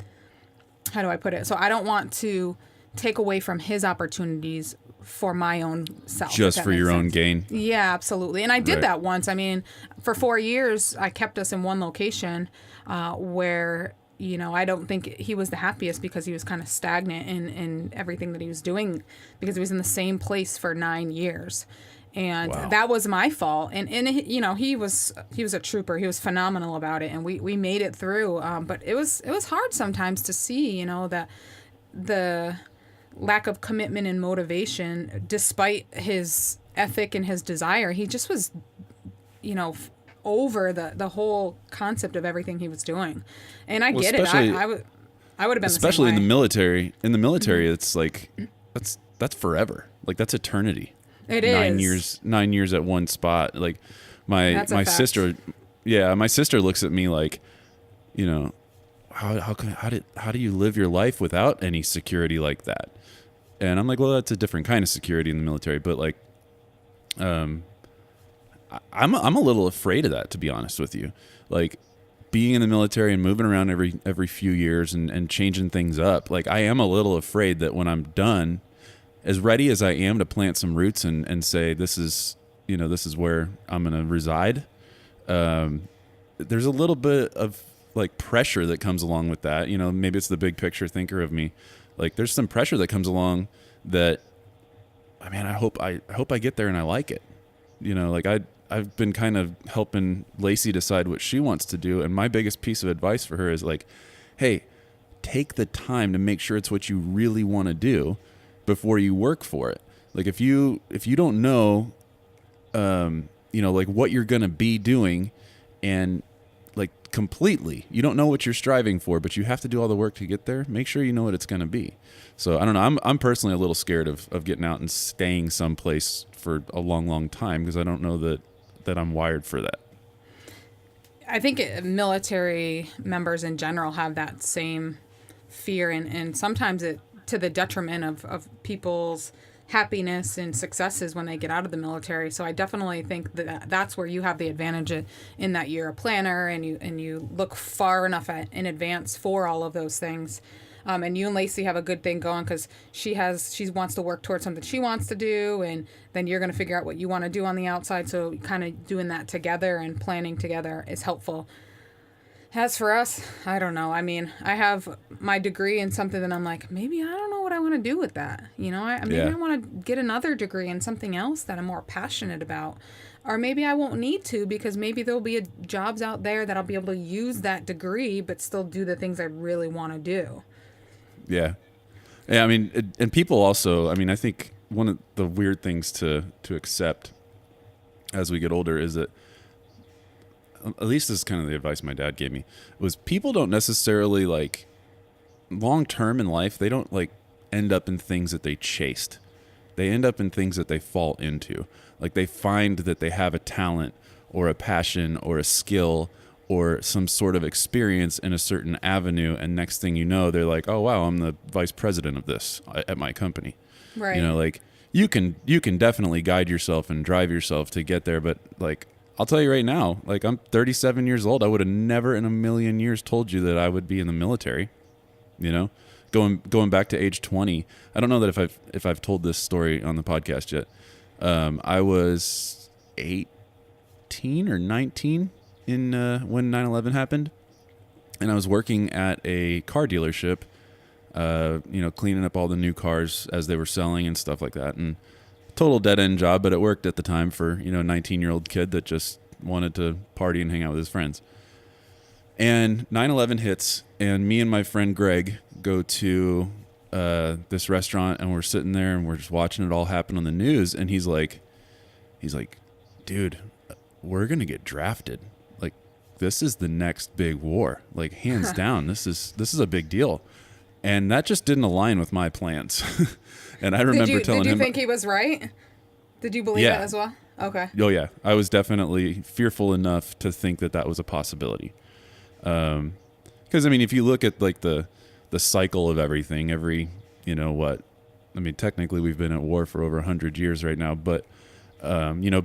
how do I put it? So I don't want to take away from his opportunities for my own self. Just for your own gain. Yeah, absolutely. And I did that once. I mean, for 4 years, I kept us in one location where, I don't think he was the happiest, because he was kind of stagnant in everything that he was doing, because he was in the same place for 9 years. And that was my fault. And he was a trooper. He was phenomenal about it. And we made it through. But it was hard sometimes to see, that the lack of commitment and motivation, despite his ethic and his desire, he just was, over the whole concept of everything he was doing. And I get it. I would have been especially the same way. in the military. In the military, it's like that's forever. Like, that's eternity. It 9 is. years. 9 years at one spot. Like my sister. Yeah, my sister looks at me like, how do you live your life without any security like that? And I'm like, well, that's a different kind of security in the military. But like, I'm a little afraid of that, to be honest with you. Like, being in the military and moving around every few years and changing things up. Like, I am a little afraid that when I'm done, as ready as I am to plant some roots and say this is where I'm going to reside, there's a little bit of like pressure that comes along with that. Maybe it's the big picture thinker of me. Like, there's some pressure that comes along that, I hope I get there and I like it. Like I've been kind of helping Lacey decide what she wants to do. And my biggest piece of advice for her is like, hey, take the time to make sure it's what you really want to do before you work for it. Like, if you don't know, like what you're going to be doing, and like completely, you don't know what you're striving for, but you have to do all the work to get there, make sure you know what it's going to be. So I don't know. I'm personally a little scared of getting out and staying someplace for a long, long time, because I don't know that I'm wired for that. I think military members in general have that same fear, and sometimes it to the detriment of people's happiness and successes when they get out of the military. So I definitely think that that's where you have the advantage in that you're a planner and you look far enough in advance for all of those things. And you and Lacey have a good thing going, because she wants to work towards something she wants to do, and then you're going to figure out what you want to do on the outside. So kind of doing that together and planning together is helpful. As for us, I don't know. I have my degree in something that I'm like, maybe I don't know what I want to do with that. I want to get another degree in something else that I'm more passionate about. Or maybe I won't need to, because maybe there'll be jobs out there that I'll be able to use that degree but still do the things I really want to do. Yeah. Yeah, and people also, I think one of the weird things to accept as we get older is that, at least this is kind of the advice my dad gave me, was people don't necessarily, like, long term in life, they don't like end up in things that they chased. They end up in things that they fall into. Like, they find that they have a talent or a passion or a skill or some sort of experience in a certain avenue, and next thing you know, they're like, oh wow, I'm the vice president of this at my company. Right. Like, you can definitely guide yourself and drive yourself to get there, but like, I'll tell you right now, like, I'm 37 years old. I would have never in a million years told you that I would be in the military. Going back to age 20. I don't know that if I've told this story on the podcast yet. I was 18 or 19 when 9/11 happened, and I was working at a car dealership, cleaning up all the new cars as they were selling and stuff like that. And total dead end job, but it worked at the time for, a 19-year-old kid that just wanted to party and hang out with his friends. And 9/11 hits, and me and my friend Greg go to this restaurant, and we're sitting there and we're just watching it all happen on the news. And he's like, he's like, dude, we're going to get drafted. Like, this is the next big war. Like, hands down, this is a big deal. And that just didn't align with my plans. And I remember telling him. Did you think he was right? Did you believe that as well? Okay. Oh yeah. I was definitely fearful enough to think that was a possibility. Cause I mean, if you look at like the cycle of everything, technically we've been at war for over 100 years right now, but,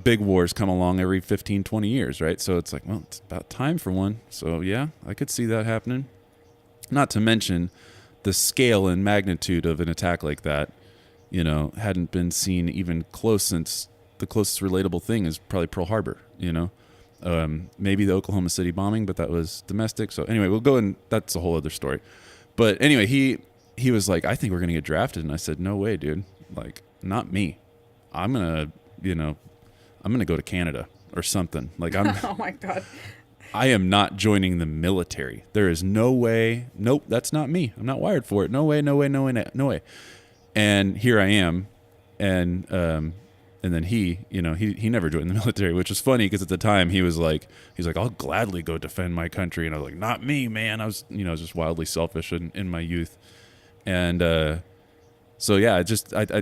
big wars come along every 15, 20 years, right? So it's like, well, it's about time for one. So yeah, I could see that happening. Not to mention the scale and magnitude of an attack like that, hadn't been seen even close since the closest relatable thing is probably Pearl Harbor, maybe the Oklahoma City bombing, but that was domestic. So anyway, we'll go and that's a whole other story. But anyway, he was like, I think we're going to get drafted. And I said, no way, dude. Like, not me. I'm going to go to Canada or something. Like Oh my God. I am not joining the military. There is no way. Nope. That's not me. I'm not wired for it. No way, no way, no way, no way. And here I am. And then he never joined the military, which was funny because at the time he's like, I'll gladly go defend my country. And I was like, not me, man. I was, just wildly selfish in my youth. And, so yeah,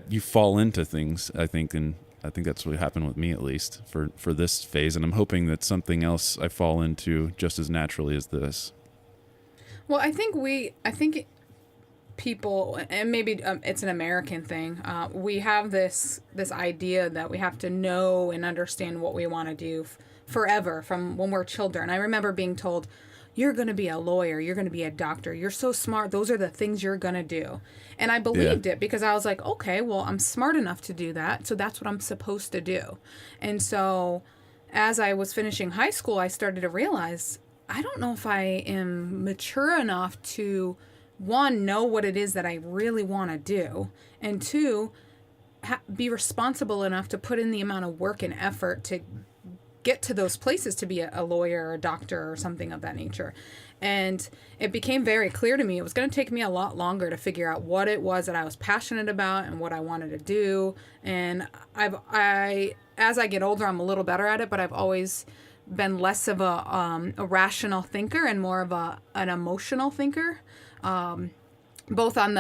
you fall into things, I think. And I think that's what happened with me, at least for this phase. And I'm hoping that something else I fall into just as naturally as this. Well, I think people, and maybe it's an American thing. We have this idea that we have to know and understand what we want to do forever from when we're children. I remember being told, you're going to be a lawyer, you're going to be a doctor, you're so smart, those are the things you're going to do. And I believed it because I was like, okay, well, I'm smart enough to do that, so that's what I'm supposed to do. And so as I was finishing high school, I started to realize, I don't know if I am mature enough to, one, know what it is that I really want to do, and two, be responsible enough to put in the amount of work and effort to get to those places to be a lawyer or a doctor or something of that nature. And it became very clear to me it was going to take me a lot longer to figure out what it was that I was passionate about and what I wanted to do. And as I get older, I'm a little better at it, but I've always been less of a rational thinker and more of an emotional thinker. Both from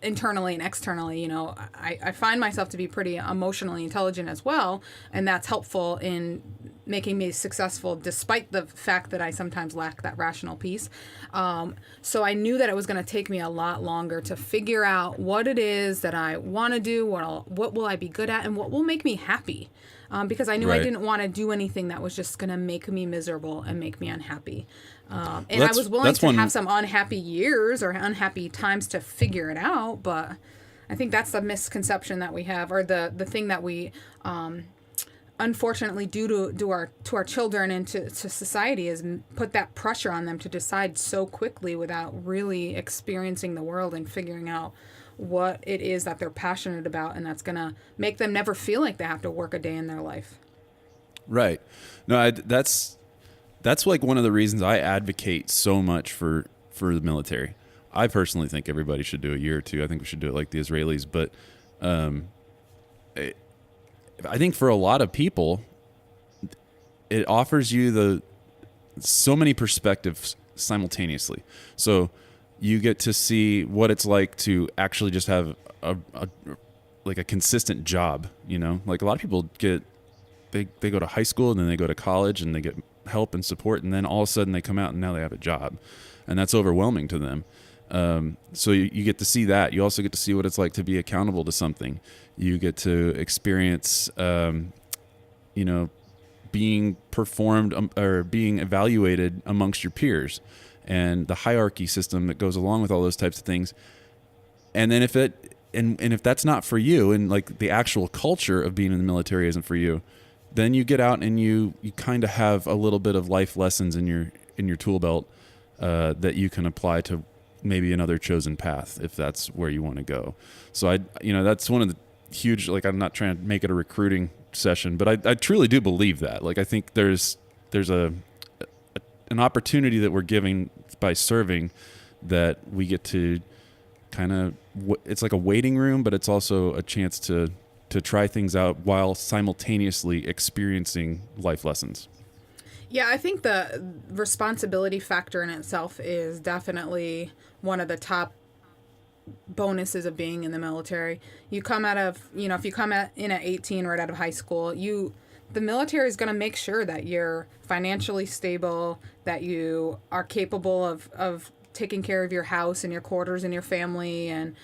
internally and externally, I find myself to be pretty emotionally intelligent as well, and that's helpful in making me successful despite the fact that I sometimes lack that rational piece. So I knew that it was going to take me a lot longer to figure out what it is that I want to do, what will I be good at, and what will make me happy. Because I knew I didn't want to do anything that was just going to make me miserable and make me unhappy. And I was willing to have some unhappy years or unhappy times to figure it out, but I think that's the misconception that we have, or the thing that we unfortunately do to our children and to society, is put that pressure on them to decide so quickly without really experiencing the world and figuring out what it is that they're passionate about, and that's going to make them never feel like they have to work a day in their life. Right. No, that's like one of the reasons I advocate so much for the military. I personally think everybody should do a year or two. I think we should do it like the Israelis, but I think for a lot of people, it offers you so many perspectives simultaneously. So you get to see what it's like to actually just have a consistent job, like a lot of people they go to high school and then they go to college and they get help and support, and then all of a sudden they come out and now they have a job, and that's overwhelming to them. So you get to see that. You also get to see what it's like to be accountable to something. You get to experience, being performed or being evaluated amongst your peers, and the hierarchy system that goes along with all those types of things. And then if that's not for you, and like the actual culture of being in the military isn't for you, then you get out and you kind of have a little bit of life lessons in your tool belt that you can apply to maybe another chosen path if that's where you want to go. So that's one of the huge, like, I'm not trying to make it a recruiting session, but I truly do believe that. Like, I think there's an opportunity that we're giving by serving, that we get to kind of, it's like a waiting room, but it's also a chance to to try things out while simultaneously experiencing life lessons? Yeah, I think the responsibility factor in itself is definitely one of the top bonuses of being in the military. You come out of, if you in at 18 right out of high school, the military is going to make sure that you're financially stable, that you are capable of taking care of your house and your quarters and your family, and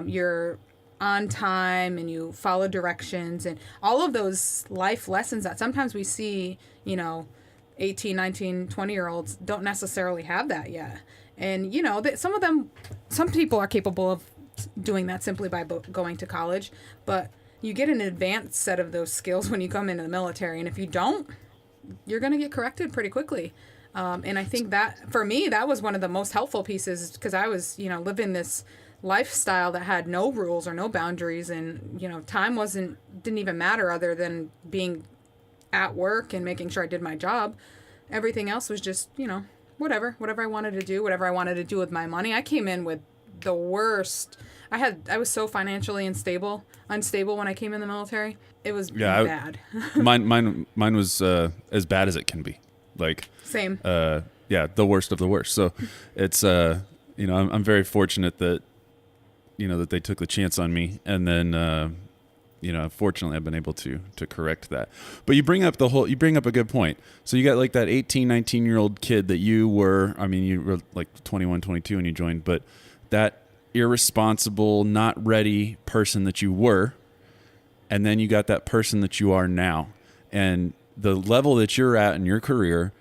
you're on time and you follow directions and all of those life lessons that sometimes we see, 18, 19, 20-year-olds don't necessarily have that yet. And, some people are capable of doing that simply by going to college, but you get an advanced set of those skills when you come into the military. And if you don't, you're going to get corrected pretty quickly. And I think that, for me, that was one of the most helpful pieces, because I was, living this lifestyle that had no rules or no boundaries, and, time didn't even matter other than being at work and making sure I did my job. Everything else was just, whatever I wanted to do, whatever I wanted to do with my money. I came in with the worst. I was so financially unstable when I came in the military. It was bad. mine was as bad as it can be. Like, same. The worst of the worst. So it's I'm very fortunate that that they took the chance on me, and then fortunately I've been able to correct that. But you bring up a good point. So you got like that 18, 19-year-old kid that you were like 21, 22 when you joined, but that irresponsible, not ready person that you were, and then you got that person that you are now. And the level that you're at in your career,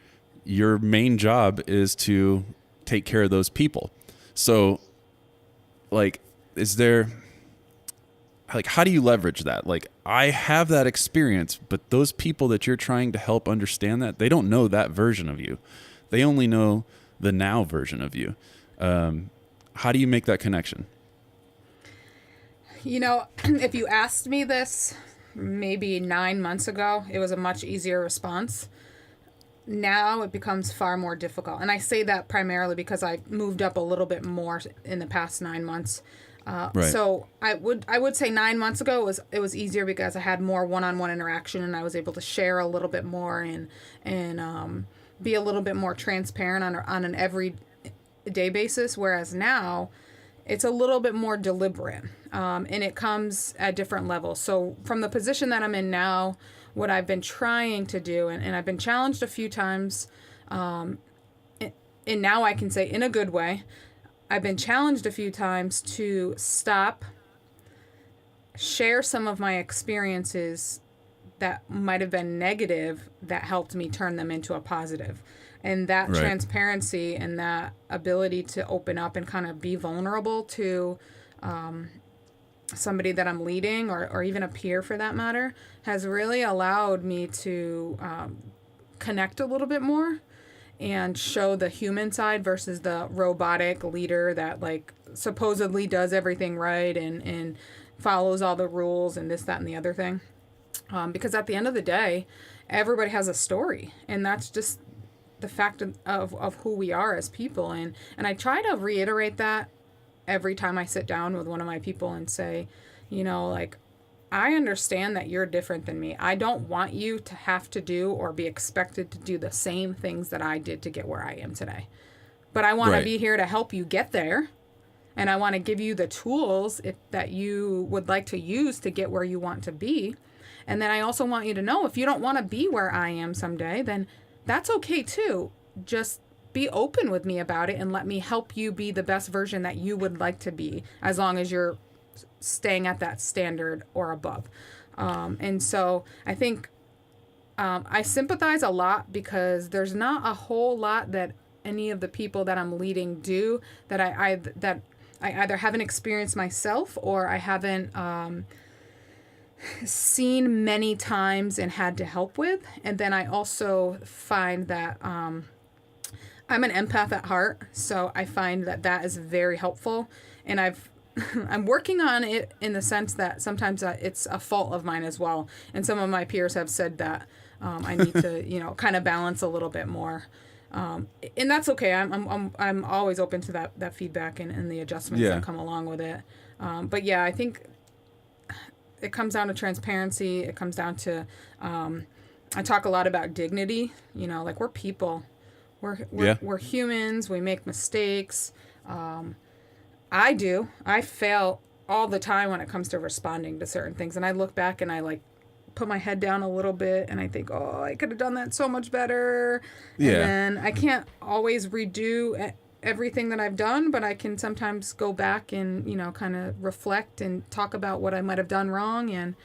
your main job is to take care of those people. So, like, how do you leverage that? Like, I have that experience, but those people that you're trying to help understand that, they don't know that version of you. They only know the now version of you. How do you make that connection? If you asked me this maybe 9 months ago, it was a much easier response. Now it becomes far more difficult. And I say that primarily because I moved up a little bit more in the past 9 months. Right. So I would say 9 months ago it was easier because I had more one-on-one interaction, and I was able to share a little bit more and be a little bit more transparent on an everyday basis. Whereas now it's a little bit more deliberate, and it comes at different levels. So from the position that I'm in now, what I've been trying to do, and I've been challenged a few times, and now I can say in a good way, I've been challenged a few times to share some of my experiences that might have been negative that helped me turn them into a positive. And that right. Transparency and that ability to open up and kind of be vulnerable to somebody that I'm leading, or even a peer for that matter, has really allowed me to connect a little bit more and show the human side versus the robotic leader that like supposedly does everything right and follows all the rules and this, that, and the other thing. Because at the end of the day, everybody has a story, and that's just the fact of who we are as people. And I try to reiterate that every time I sit down with one of my people and say, I understand that you're different than me. I don't want you to have to do or be expected to do the same things that I did to get where I am today. But I want to be here to help you get there. And I want to give you the tools that you would like to use to get where you want to be. And then I also want you to know, if you don't want to be where I am someday, then that's okay too. Just be open with me about it and let me help you be the best version that you would like to be, as long as you're staying at that standard or above. And so I think I sympathize a lot, because there's not a whole lot that any of the people that I'm leading do that I either haven't experienced myself, or I haven't seen many times and had to help with. And then I also find that I'm an empath at heart, so I find that is very helpful. And I'm working on it in the sense that sometimes it's a fault of mine as well. And some of my peers have said that I need to, kind of balance a little bit more. And that's okay. I'm always open to that feedback and the adjustments that come along with it. But yeah, I think it comes down to transparency. It comes down to, I talk a lot about dignity. You know, like we're people. We're humans. We make mistakes. I fail all the time when it comes to responding to certain things. And I look back and I like put my head down a little bit and I think, oh, I could have done that so much better. Yeah. And then I can't always redo everything that I've done, but I can sometimes go back and, you know, kind of reflect and talk about what I might have done wrong. And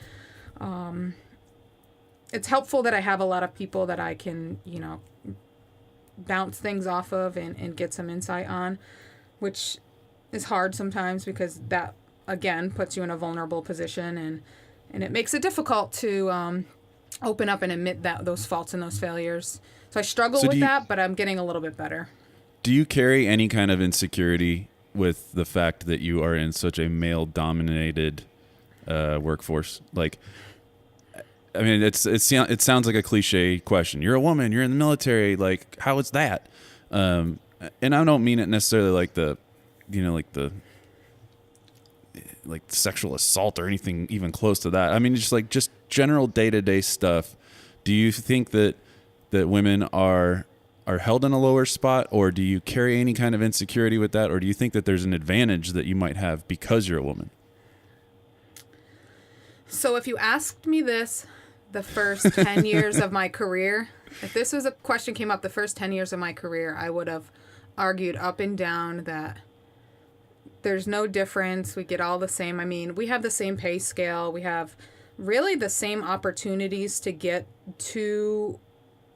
it's helpful that I have a lot of people that I can, you know, bounce things off of and get some insight on, which is hard sometimes because that, again, puts you in a vulnerable position and it makes it difficult to open up and admit those faults and those failures. So I struggle with that, but I'm getting a little bit better. Do you carry any kind of insecurity with the fact that you are in such a male-dominated workforce? Like, I mean, it sounds like a cliche question. You're a woman. You're in the military. Like, how is that? And I don't mean it necessarily like the sexual assault or anything even close to that. I mean, just general day-to-day stuff. Do you think that women are held in a lower spot, or do you carry any kind of insecurity with that, or do you think that there's an advantage that you might have because you're a woman? So if you asked me this the first 10 years of my career, if this was a question came up the first 10 years of my career, I would have argued up and down that there's no difference. We get all the same. I mean, we have the same pay scale. We have really the same opportunities to get to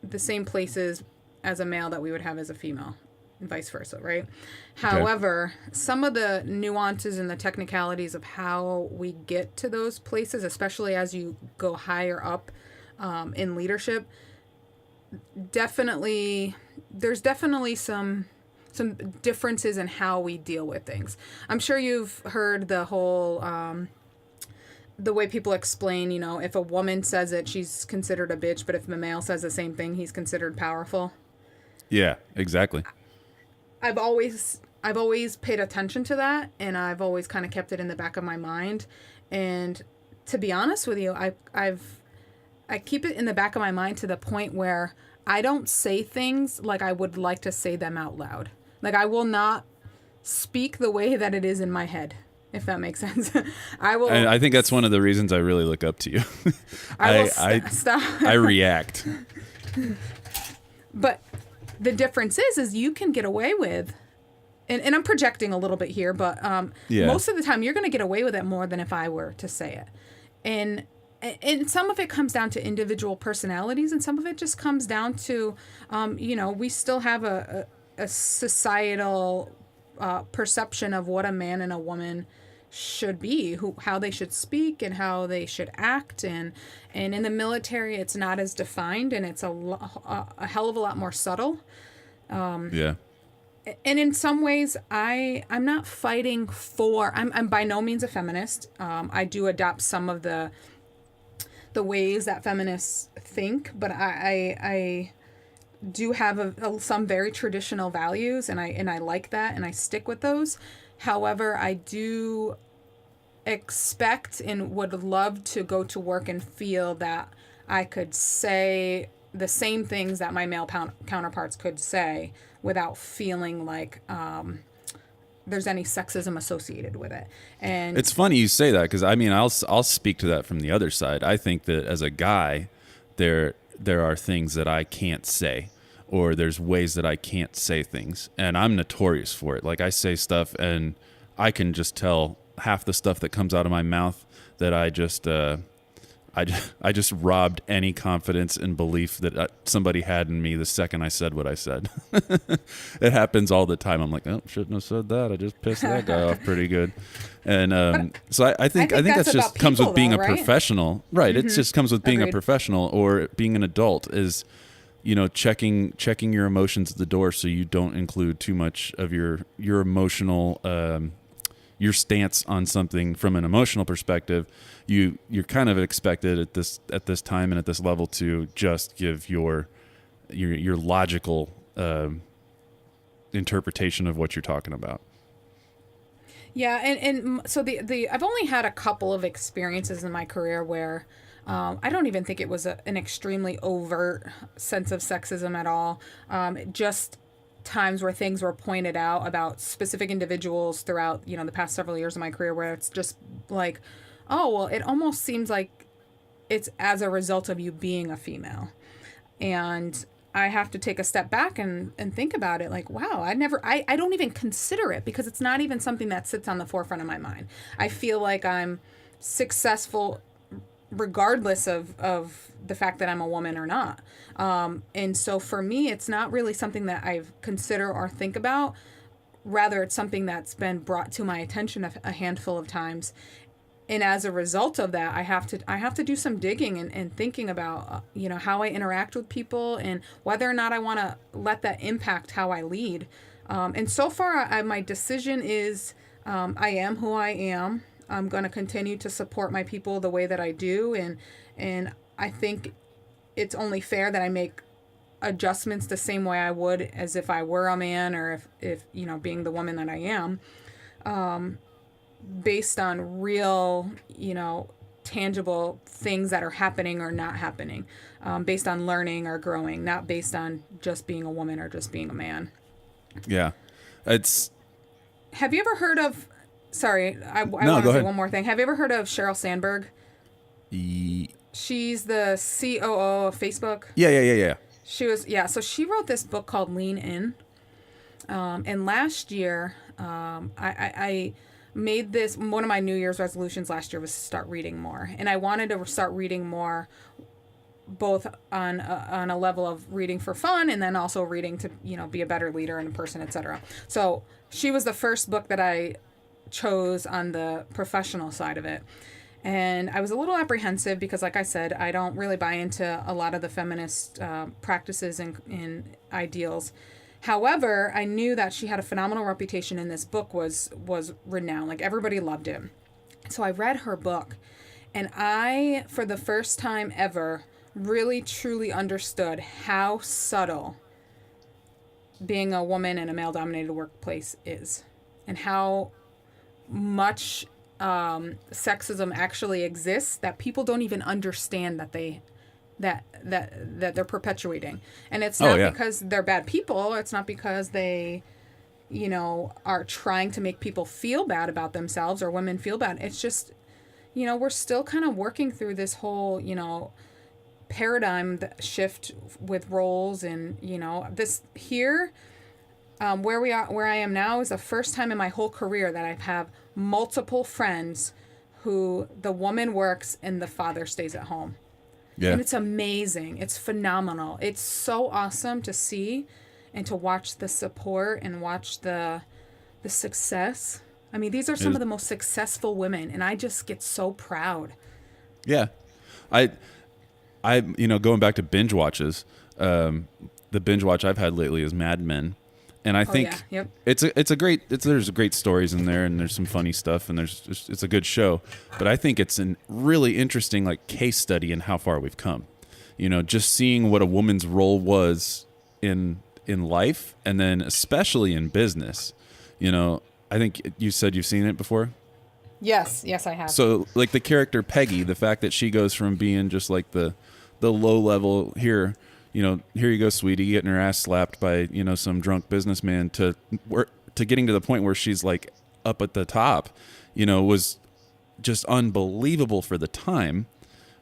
the same places as a male that we would have as a female, and vice versa, right? Okay. However, some of the nuances and the technicalities of how we get to those places, especially as you go higher up in leadership, there's definitely some differences in how we deal with things. I'm sure you've heard the whole the way people explain, you know, if a woman says it, she's considered a bitch, but if a male says the same thing, he's considered powerful. Yeah, exactly. I've always paid attention to that, and I've always kind of kept it in the back of my mind. And to be honest with you, I keep it in the back of my mind to the point where I don't say things like I would like to say them out loud. Like, I will not speak the way that it is in my head, if that makes sense. I think that's one of the reasons I really look up to you. I react. But the difference is you can get away with, and I'm projecting a little bit here, but most of the time you're going to get away with it more than if I were to say it. And some of it comes down to individual personalities, and some of it just comes down to, we still have a societal perception of what a man and a woman should be, how they should speak and how they should act. And in the military, it's not as defined, and it's a hell of a lot more subtle. And in some ways, I'm not fighting I'm by no means a feminist. I do adopt some of the ways that feminists think, but I do have some very traditional values, and I like that, and I stick with those. However, I do expect and would love to go to work and feel that I could say the same things that my male counterparts could say without feeling like there's any sexism associated with it. And it's funny you say that, because I mean, I'll speak to that from the other side. I think that as a guy, there are things that I can't say, or there's ways that I can't say things, and I'm notorious for it. Like, I say stuff and I can just tell half the stuff that comes out of my mouth that I just robbed any confidence and belief that somebody had in me the second I said what I said. It happens all the time. I'm like, oh, shouldn't have said that. I just pissed that guy off pretty good. And so I think that's just comes with being a professional, right? Mm-hmm. It just comes with being a professional or being an adult, is, checking your emotions at the door so you don't include too much of your emotional your stance on something from an emotional perspective. You're kind of expected at this time and at this level to just give your logical interpretation of what you're talking about. Yeah, and so the I've only had a couple of experiences in my career where I don't even think it was an extremely overt sense of sexism at all. Just times where things were pointed out about specific individuals throughout, the past several years of my career, where it's just like, oh, well, it almost seems like it's as a result of you being a female. And I have to take a step back and think about it like, wow, I don't even consider it because it's not even something that sits on the forefront of my mind. I feel like I'm successful regardless of the fact that I'm a woman or not. And so for me, it's not really something that I consider or think about. Rather, it's something that's been brought to my attention a handful of times. And as a result of that, I have to do some digging and thinking about how I interact with people and whether or not I want to let that impact how I lead. And so far, my decision is I am who I am. I'm going to continue to support my people the way that I do, and I think it's only fair that I make adjustments the same way I would as if I were a man, or if being the woman that I am. Based on real, tangible things that are happening or not happening, based on learning or growing, not based on just being a woman or just being a man. Yeah. It's. Have you ever heard of, sorry, I No, want go to say ahead. one more thing. Have you ever heard of Sheryl Sandberg? She's the COO of Facebook. Yeah. So she wrote this book called Lean In. And last year, I made this, one of my New Year's resolutions last year was to start reading more. And I wanted to start reading more, both on a level of reading for fun and then also reading to, be a better leader and a person, etc. So she was the first book that I chose on the professional side of it. And I was a little apprehensive because, like I said, I don't really buy into a lot of the feminist practices and ideals. However, I knew that she had a phenomenal reputation, and this book was renowned. Like, everybody loved it. So I read her book, and I, for the first time ever, really truly understood how subtle being a woman in a male-dominated workplace is, and how much sexism actually exists that people don't even understand that they're perpetuating. And it's not because they're bad people. It's not because they, are trying to make people feel bad about themselves or women feel bad. It's just, we're still kind of working through this whole, paradigm shift with roles. And, this here, where I am now is the first time in my whole career that I've have multiple friends who the woman works and the father stays at home. Yeah. And it's amazing. It's phenomenal. It's so awesome to see and to watch the support and watch the success. I mean, these are some of the most successful women, and I just get so proud. Yeah. I going back to binge watches, the binge watch I've had lately is Mad Men. And I think there's great stories in there, and there's some funny stuff, and it's a good show. But I think it's a really interesting case study in how far we've come. Just seeing what a woman's role was in life, and then especially in business. I think you said you've seen it before. Yes, I have. So the character Peggy, the fact that she goes from being just the low level here. Here you go, sweetie, getting her ass slapped by, some drunk businessman to getting to the point where she's up at the top, was just unbelievable for the time.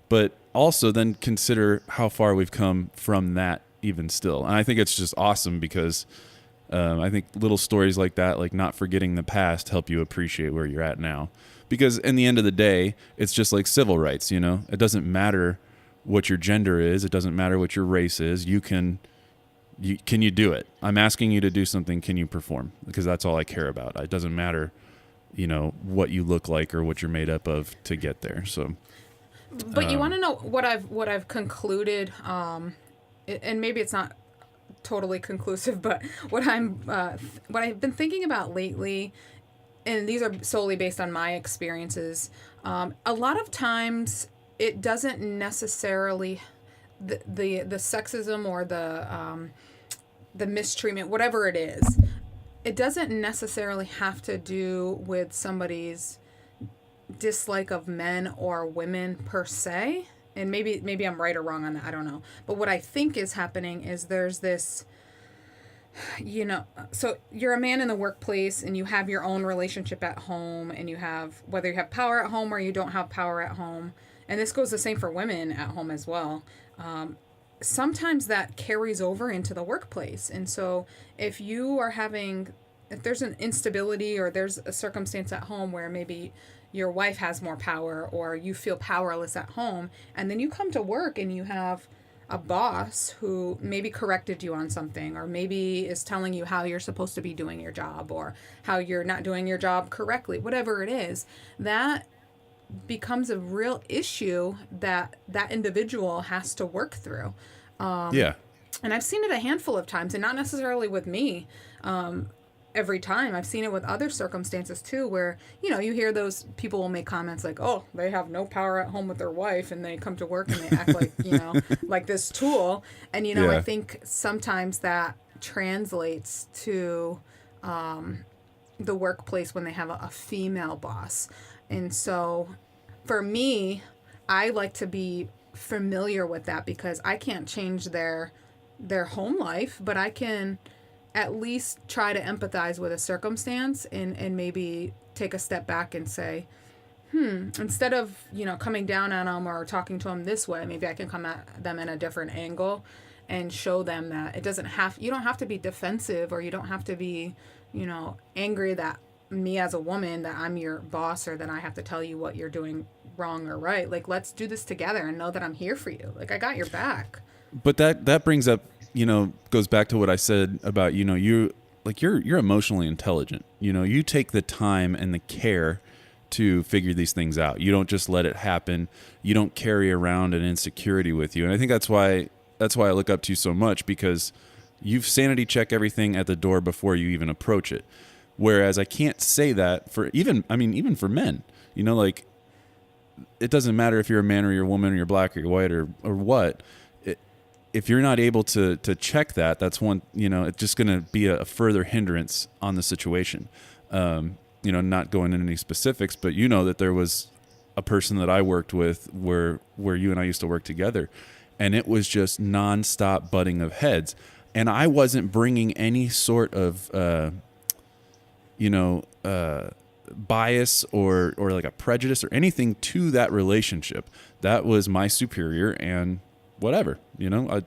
But also then consider how far we've come from that even still. And I think it's just awesome because I think little stories like that, not forgetting the past, help you appreciate where you're at now. Because in the end of the day, it's just like civil rights, it doesn't matter what your gender is. It doesn't matter what your race is. Can you do it? I'm asking you to do something. Can you perform? Because that's all I care about. It doesn't matter, what you look like or what you're made up of to get there. So, but you want to know what I've concluded, and maybe it's not totally conclusive, but what I've been thinking about lately, and these are solely based on my experiences. A lot of times, it doesn't necessarily the sexism or the mistreatment, whatever it is, it doesn't necessarily have to do with somebody's dislike of men or women per se. And maybe I'm right or wrong on that. I don't know. But what I think is happening is there's this, so you're a man in the workplace and you have your own relationship at home, and you have, whether you have power at home or you don't have power at home, and this goes the same for women at home as well. Sometimes that carries over into the workplace. And so if there's an instability, or there's a circumstance at home where maybe your wife has more power, or you feel powerless at home, and then you come to work and you have a boss who maybe corrected you on something, or maybe is telling you how you're supposed to be doing your job, or how you're not doing your job correctly, whatever it is, that becomes a real issue that individual has to work through. Yeah. And I've seen it a handful of times, and not necessarily with me. Every time. I've seen it with other circumstances too, where, you hear those people will make comments like, oh, they have no power at home with their wife, and they come to work and they act like, like this tool. And, Yeah. I think sometimes that translates to the workplace when they have a female boss. And so for me, I like to be familiar with that, because I can't change their home life, but I can at least try to empathize with a circumstance, and maybe take a step back and say, instead of, coming down on them or talking to them this way, maybe I can come at them in a different angle and show them that you don't have to be defensive, or you don't have to be, angry that me as a woman, that I'm your boss, or that I have to tell you what you're doing wrong or right. Like, let's do this together and know that I'm here for you. Like, I got your back. But that brings up, goes back to what I said about, you're emotionally intelligent. You take the time and the care to figure these things out. You don't just let it happen. You don't carry around an insecurity with you. And I think that's why I look up to you so much, because you've sanity check everything at the door before you even approach it. Whereas I can't say that for even for men, like, it doesn't matter if you're a man or you're a woman or you're black or you're white or what. If you're not able to check that, that's one, it's just going to be a further hindrance on the situation. Not going into any specifics, but that there was a person that I worked with where you and I used to work together, and it was just nonstop butting of heads. And I wasn't bringing any sort of, bias or like a prejudice or anything to that relationship. That was my superior, and whatever, I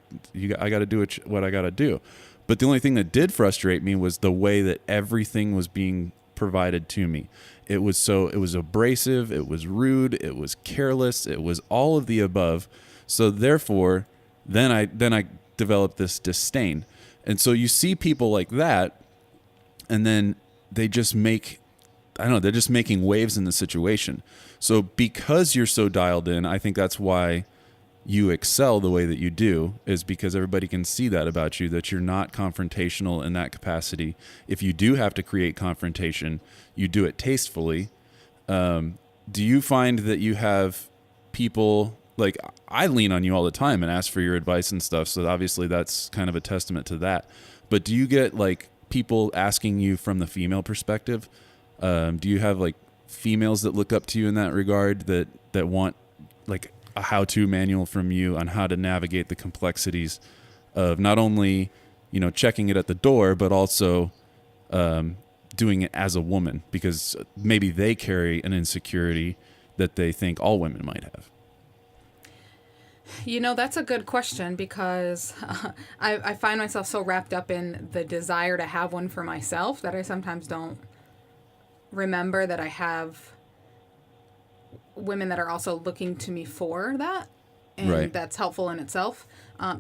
got to do what I got to do. But the only thing that did frustrate me was the way that everything was being provided to me. It was abrasive, it was rude, it was careless, it was all of the above. So therefore, then I developed this disdain. And so you see people like that, and then they just they're just making waves in the situation. So because you're so dialed in, I think that's why you excel the way that you do, is because everybody can see that about you, that you're not confrontational in that capacity. If you do have to create confrontation, you do it tastefully. Do you find that you have people, like, I lean on you all the time and ask for your advice and stuff, so obviously that's kind of a testament to that. But do you get, like, people asking you from the female perspective? Do you have, like, females that look up to you in that regard, that want, like, a how-to manual from you on how to navigate the complexities of not only, checking it at the door, but also doing it as a woman, because maybe they carry an insecurity that they think all women might have? That's a good question, because I find myself so wrapped up in the desire to have one for myself that I sometimes don't remember that I have women that are also looking to me for that, and Right. that's helpful in itself.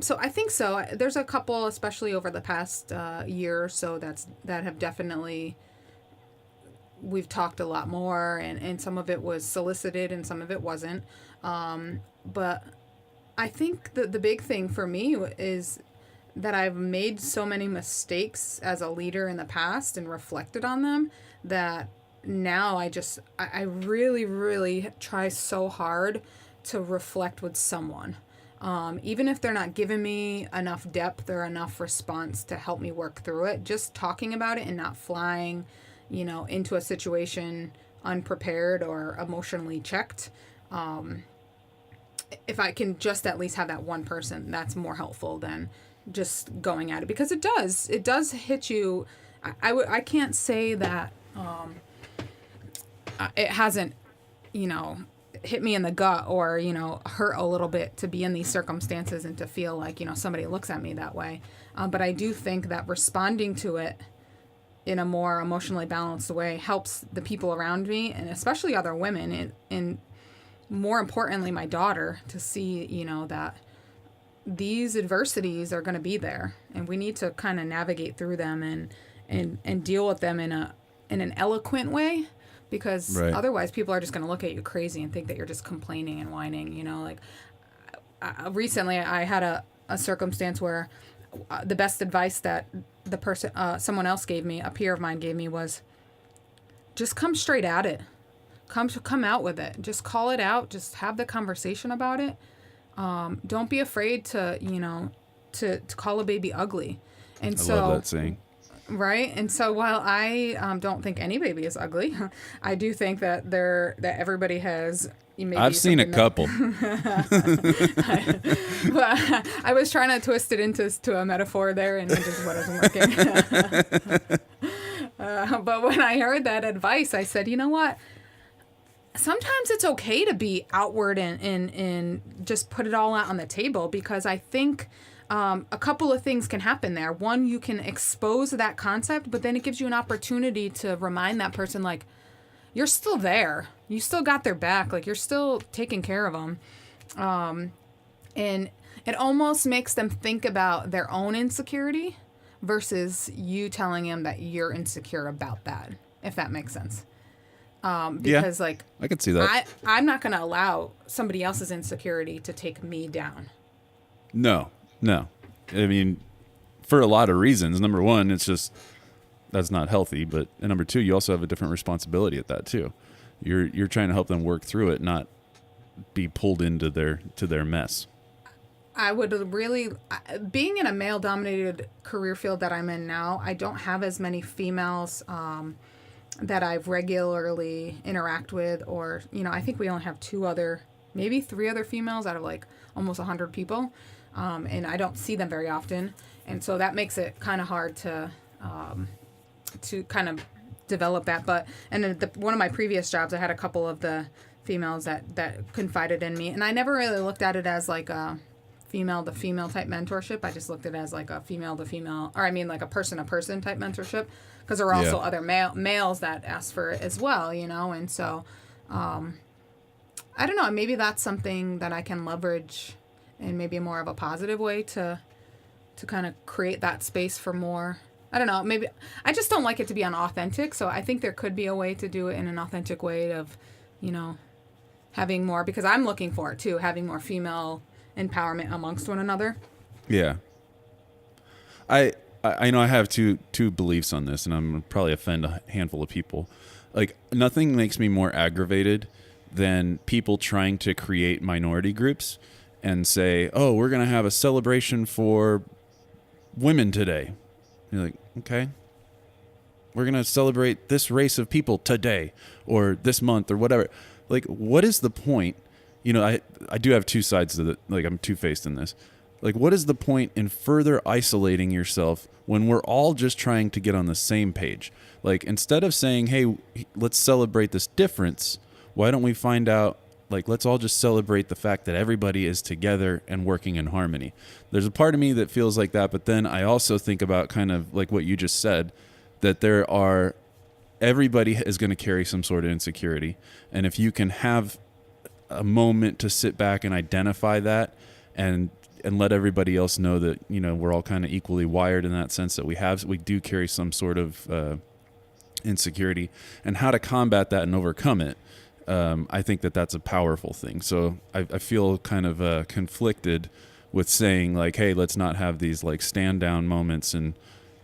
So I think so. There's a couple, especially over the past year or so, that have definitely, we've talked a lot more, and some of it was solicited and some of it wasn't. But I think the big thing for me is that I've made so many mistakes as a leader in the past and reflected on them, that now I really, really try so hard to reflect with someone. Even if they're not giving me enough depth or enough response to help me work through it, just talking about it and not flying, into a situation unprepared or emotionally checked. If I can just at least have that one person, that's more helpful than just going at it, because it does hit you. I can't say that it hasn't, hit me in the gut or, hurt a little bit to be in these circumstances and to feel like, somebody looks at me that way. But I do think that responding to it in a more emotionally balanced way helps the people around me, and especially other women, and more importantly, my daughter, to see, that these adversities are going to be there and we need to kind of navigate through them and deal with them in an eloquent way, because otherwise people are just going to look at you crazy and think that you're just complaining and whining, like recently I had a circumstance where the best advice that the person, someone else gave me, a peer of mine gave me, was just come straight at it. Come out with it. Just call it out. Just have the conversation about it. Don't be afraid to, to call a baby ugly. And I love that saying. Right. And so while I don't think any baby is ugly, I do think that everybody has. I've seen a couple. I was trying to twist it into a metaphor there, and it just wasn't working. But when I heard that advice, I said, you know what? Sometimes it's okay to be outward and just put it all out on the table, because I think a couple of things can happen there. One, you can expose that concept, but then it gives you an opportunity to remind that person, like, you're still there. You still got their back. Like, you're still taking care of them. And it almost makes them think about their own insecurity versus you telling them that you're insecure about that, if that makes sense. Because like, I could see that. I'm not going to allow somebody else's insecurity to take me down. No. I mean, for a lot of reasons. Number one, it's just, that's not healthy. But and number two, you also have a different responsibility at that too. You're trying to help them work through it, not be pulled into their mess. I would really, being in a male-dominated career field that I'm in now, I don't have as many females that I've regularly interact with, or, I think we only have maybe 3 other females out of like almost 100 people. And I don't see them very often. And so that makes it kind of hard to kind of develop that. But, and then one of my previous jobs, I had a couple of the females that confided in me, and I never really looked at it as like a female to female type mentorship. I just looked at it as like a female to female, or I mean like a person to person type mentorship, because there were also other males that asked for it as well, and so I don't know, maybe that's something that I can leverage in maybe more of a positive way to kind of create that space for more. I don't know, maybe I just don't like it to be unauthentic, so I think there could be a way to do it in an authentic way of, having more, because I'm looking for it too, having more female empowerment amongst one another. Yeah. I know I have two beliefs on this, and I'm going to probably offend a handful of people. Like, nothing makes me more aggravated than people trying to create minority groups and say, oh, we're going to have a celebration for women today. You're like, okay. We're going to celebrate this race of people today or this month or whatever. Like, what is the point? I do have two sides to it. Like, I'm two-faced in this. Like, what is the point in further isolating yourself when we're all just trying to get on the same page? Like, instead of saying, hey, let's celebrate this difference, why don't we find out, like, let's all just celebrate the fact that everybody is together and working in harmony. There's a part of me that feels like that, but then I also think about kind of like what you just said, that everybody is going to carry some sort of insecurity. And if you can have a moment to sit back and identify that and let everybody else know that, we're all kind of equally wired in that sense, that we do carry some sort of insecurity, and how to combat that and overcome it. I think that's a powerful thing. So I feel kind of conflicted with saying like, hey, let's not have these like stand down moments and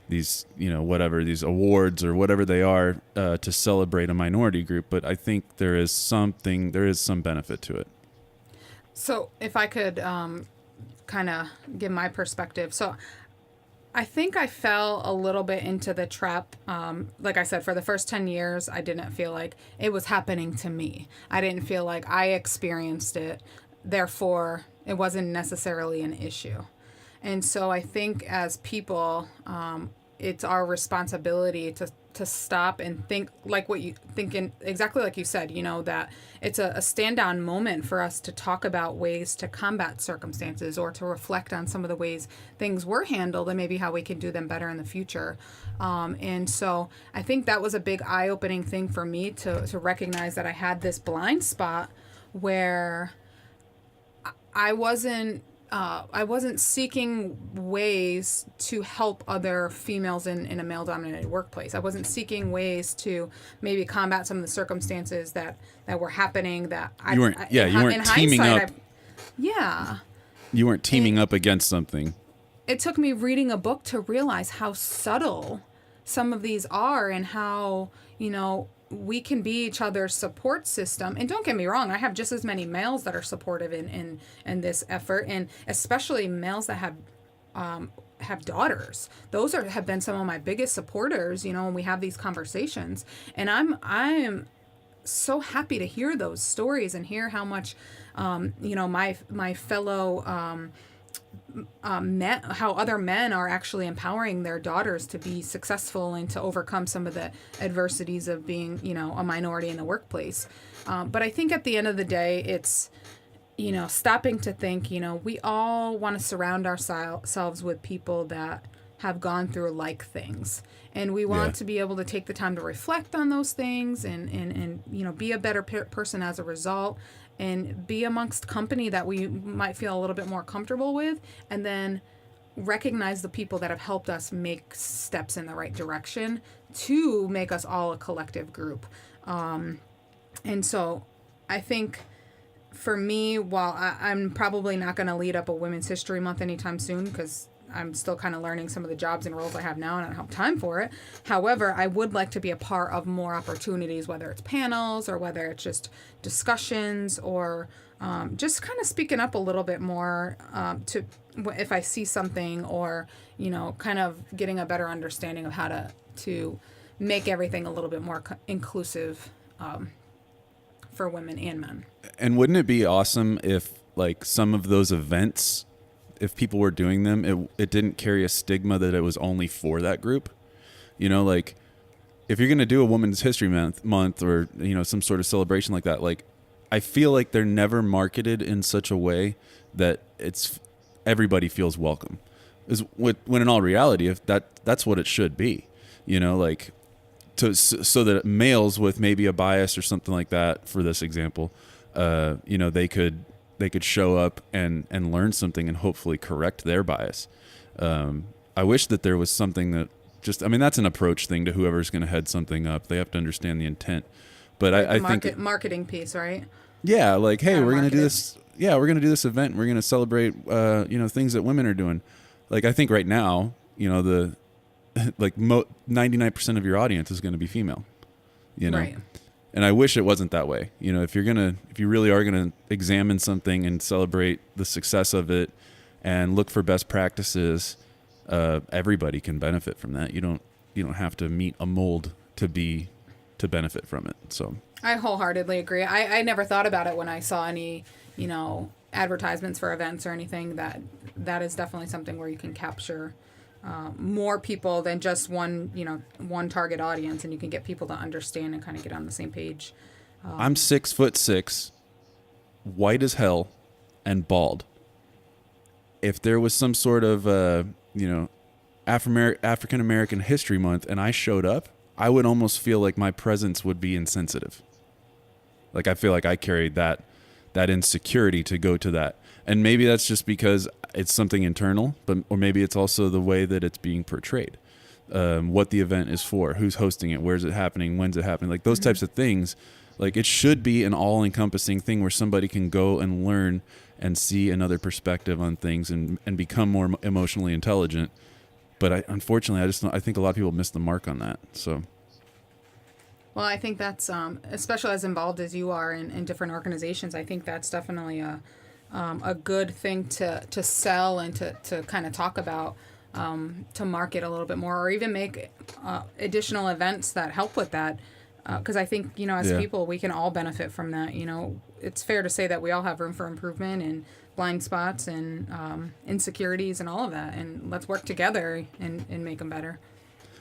these, whatever, these awards or whatever they are to celebrate a minority group. But I think there is some benefit to it. So if I could kind of give my perspective. So I think I fell a little bit into the trap. Like I said, for the first 10 years, I didn't feel like it was happening to me. I didn't feel like I experienced it. Therefore, it wasn't necessarily an issue. And so I think as people, it's our responsibility to stop and think like what you thinking exactly like you said, that it's a stand down moment for us to talk about ways to combat circumstances or to reflect on some of the ways things were handled and maybe how we can do them better in the future. And so I think that was a big eye opening thing for me to recognize that I had this blind spot where I wasn't seeking ways to help other females in a male-dominated workplace. I wasn't seeking ways to maybe combat some of the circumstances that were happening. You weren't teaming up. Yeah. You weren't teaming up against something. It took me reading a book to realize how subtle some of these are and how, we can be each other's support system. And don't get me wrong, I have just as many males that are supportive in this effort, and especially males that have daughters. Those have been some of my biggest supporters, when we have these conversations. And I'm so happy to hear those stories and hear how much my fellow how other men are actually empowering their daughters to be successful and to overcome some of the adversities of being, a minority in the workplace. But I think at the end of the day, it's, stopping to think, we all want to surround ourselves with people that have gone through like things. And we want to be able to take the time to reflect on those things and be a better person as a result, and be amongst company that we might feel a little bit more comfortable with, and then recognize the people that have helped us make steps in the right direction to make us all a collective group. And so I think for me, while I'm probably not going to lead up a Women's History Month anytime soon, because I'm still kind of learning some of the jobs and roles I have now and I don't have time for it. However, I would like to be a part of more opportunities, whether it's panels or whether it's just discussions or just kind of speaking up a little bit more to if I see something or, kind of getting a better understanding of how to make everything a little bit more inclusive for women and men. And wouldn't it be awesome if like some of those events, if people were doing them, it didn't carry a stigma that it was only for that group? Like if you're going to do a Women's History Month or, some sort of celebration like that, like I feel like they're never marketed in such a way that everybody feels welcome. When in all reality, if that's what it should be, like so that males with maybe a bias or something like that, for this example, they could show up and learn something and hopefully correct their bias. I wish that there was something that that's an approach thing to whoever's going to head something up. They have to understand the intent. But I think marketing piece, right? Yeah. Like, hey, we're going to do this. Yeah. We're going to do this event. And we're going to celebrate, things that women are doing. Like, I think right now, 99% of your audience is going to be female, Right. And I wish it wasn't that way. If you really are going to examine something and celebrate the success of it and look for best practices, everybody can benefit from that. You don't have to meet a mold to benefit from it. So I wholeheartedly agree. I never thought about it when I saw any, advertisements for events or anything. That is definitely something where you can capture more people than just one target audience, and you can get people to understand and kind of get on the same page. I'm 6'6", white as hell, and bald. If there was some sort of African American History Month and I showed up, I would almost feel like my presence would be insensitive. Like I feel like I carried that insecurity to go to that. And maybe that's just because it's something internal, or maybe it's also the way that it's being portrayed, what the event is for, who's hosting it, where's it happening, when's it happening, like those types of things. Like it should be an all-encompassing thing where somebody can go and learn and see another perspective on things and become more emotionally intelligent. But unfortunately, I think a lot of people miss the mark on that. So. Well, I think that's, especially as involved as you are in different organizations, I think that's definitely a a good thing to sell and to kind of talk about, to market a little bit more, or even make additional events that help with that. Because I think, as people, we can all benefit from that. It's fair to say that we all have room for improvement and blind spots and insecurities and all of that. And let's work together and make them better.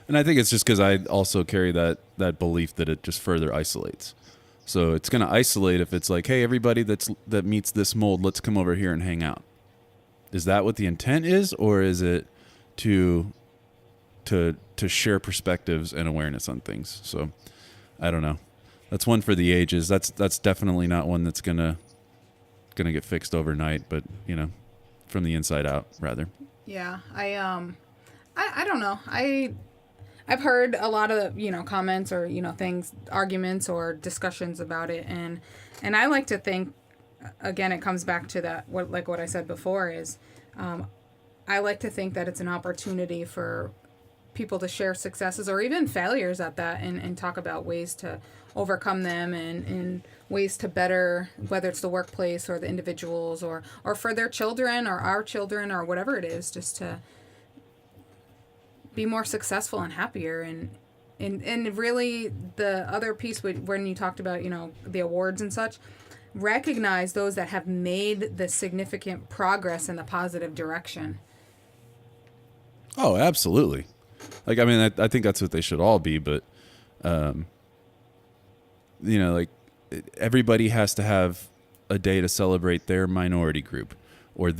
And I think it's just because I also carry that belief that it just further isolates. So it's going to isolate if it's like, hey, everybody that meets this mold, let's come over here and hang out. Is that what the intent is, or is it to share perspectives and awareness on things? So I don't know. That's one for the ages. That's definitely not one that's gonna get fixed overnight, but from the inside out rather. Yeah, I don't know. I've heard a lot of comments or things, arguments or discussions about it, and I like to think, again, it comes back to that what I said before is, I like to think that it's an opportunity for people to share successes or even failures at that, and talk about ways to overcome them and ways to better, whether it's the workplace or the individuals or for their children or our children or whatever it is, just to be more successful and happier. And really the other piece when you talked about, the awards and such, recognize those that have made the significant progress in the positive direction. Oh, absolutely. Like, I mean, I think that's what they should all be, but, like everybody has to have a day to celebrate their minority group or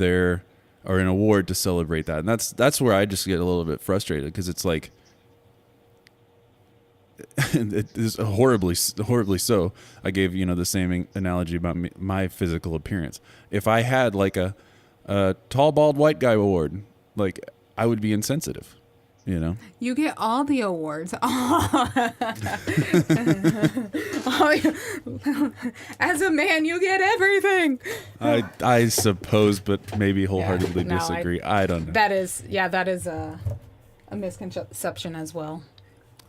an award to celebrate that. And that's where I just get a little bit frustrated, because it's like, it is horribly so. I gave, the same analogy about my physical appearance. If I had like a tall, bald, white guy award, like I would be insensitive. You get all the awards. As a man, you get everything. I suppose, but maybe wholeheartedly disagree. I don't know. That is a misconception as well.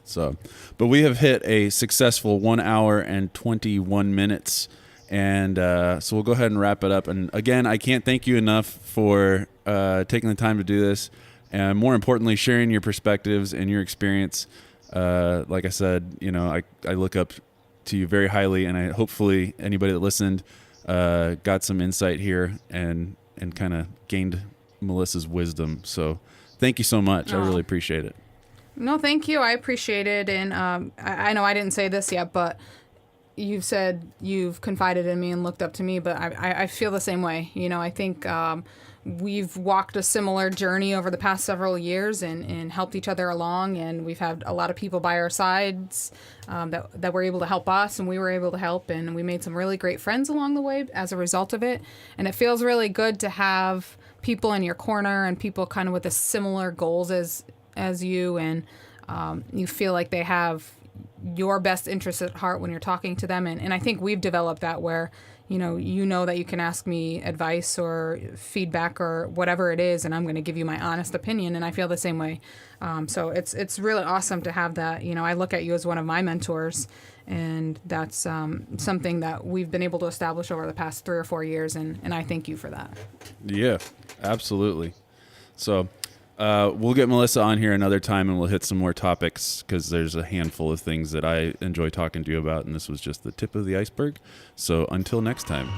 So, but we have hit a successful 1 hour and 21 minutes. And so we'll go ahead and wrap it up. And again, I can't thank you enough for taking the time to do this. And more importantly, sharing your perspectives and your experience. Like I said, I look up to you very highly, and hopefully anybody that listened got some insight here and kind of gained Melissa's wisdom. So thank you so much. I really appreciate it. No, thank you. I appreciate it. And I know I didn't say this yet, but you've said you've confided in me and looked up to me, but I feel the same way. I think we've walked a similar journey over the past several years and helped each other along, and we've had a lot of people by our sides that were able to help us, and we were able to help, and we made some really great friends along the way as a result of it. And it feels really good to have people in your corner and people kind of with the similar goals as you, and you feel like they have your best interests at heart when you're talking to them. And I think we've developed that where that you can ask me advice or feedback or whatever it is, and I'm going to give you my honest opinion, and I feel the same way. So it's really awesome to have that. I look at you as one of my mentors, and that's something that we've been able to establish over the past 3 or 4 years, and I thank you for that. Yeah, absolutely. So we'll get Melissa on here another time, and we'll hit some more topics, because there's a handful of things that I enjoy talking to you about, and this was just the tip of the iceberg. So until next time.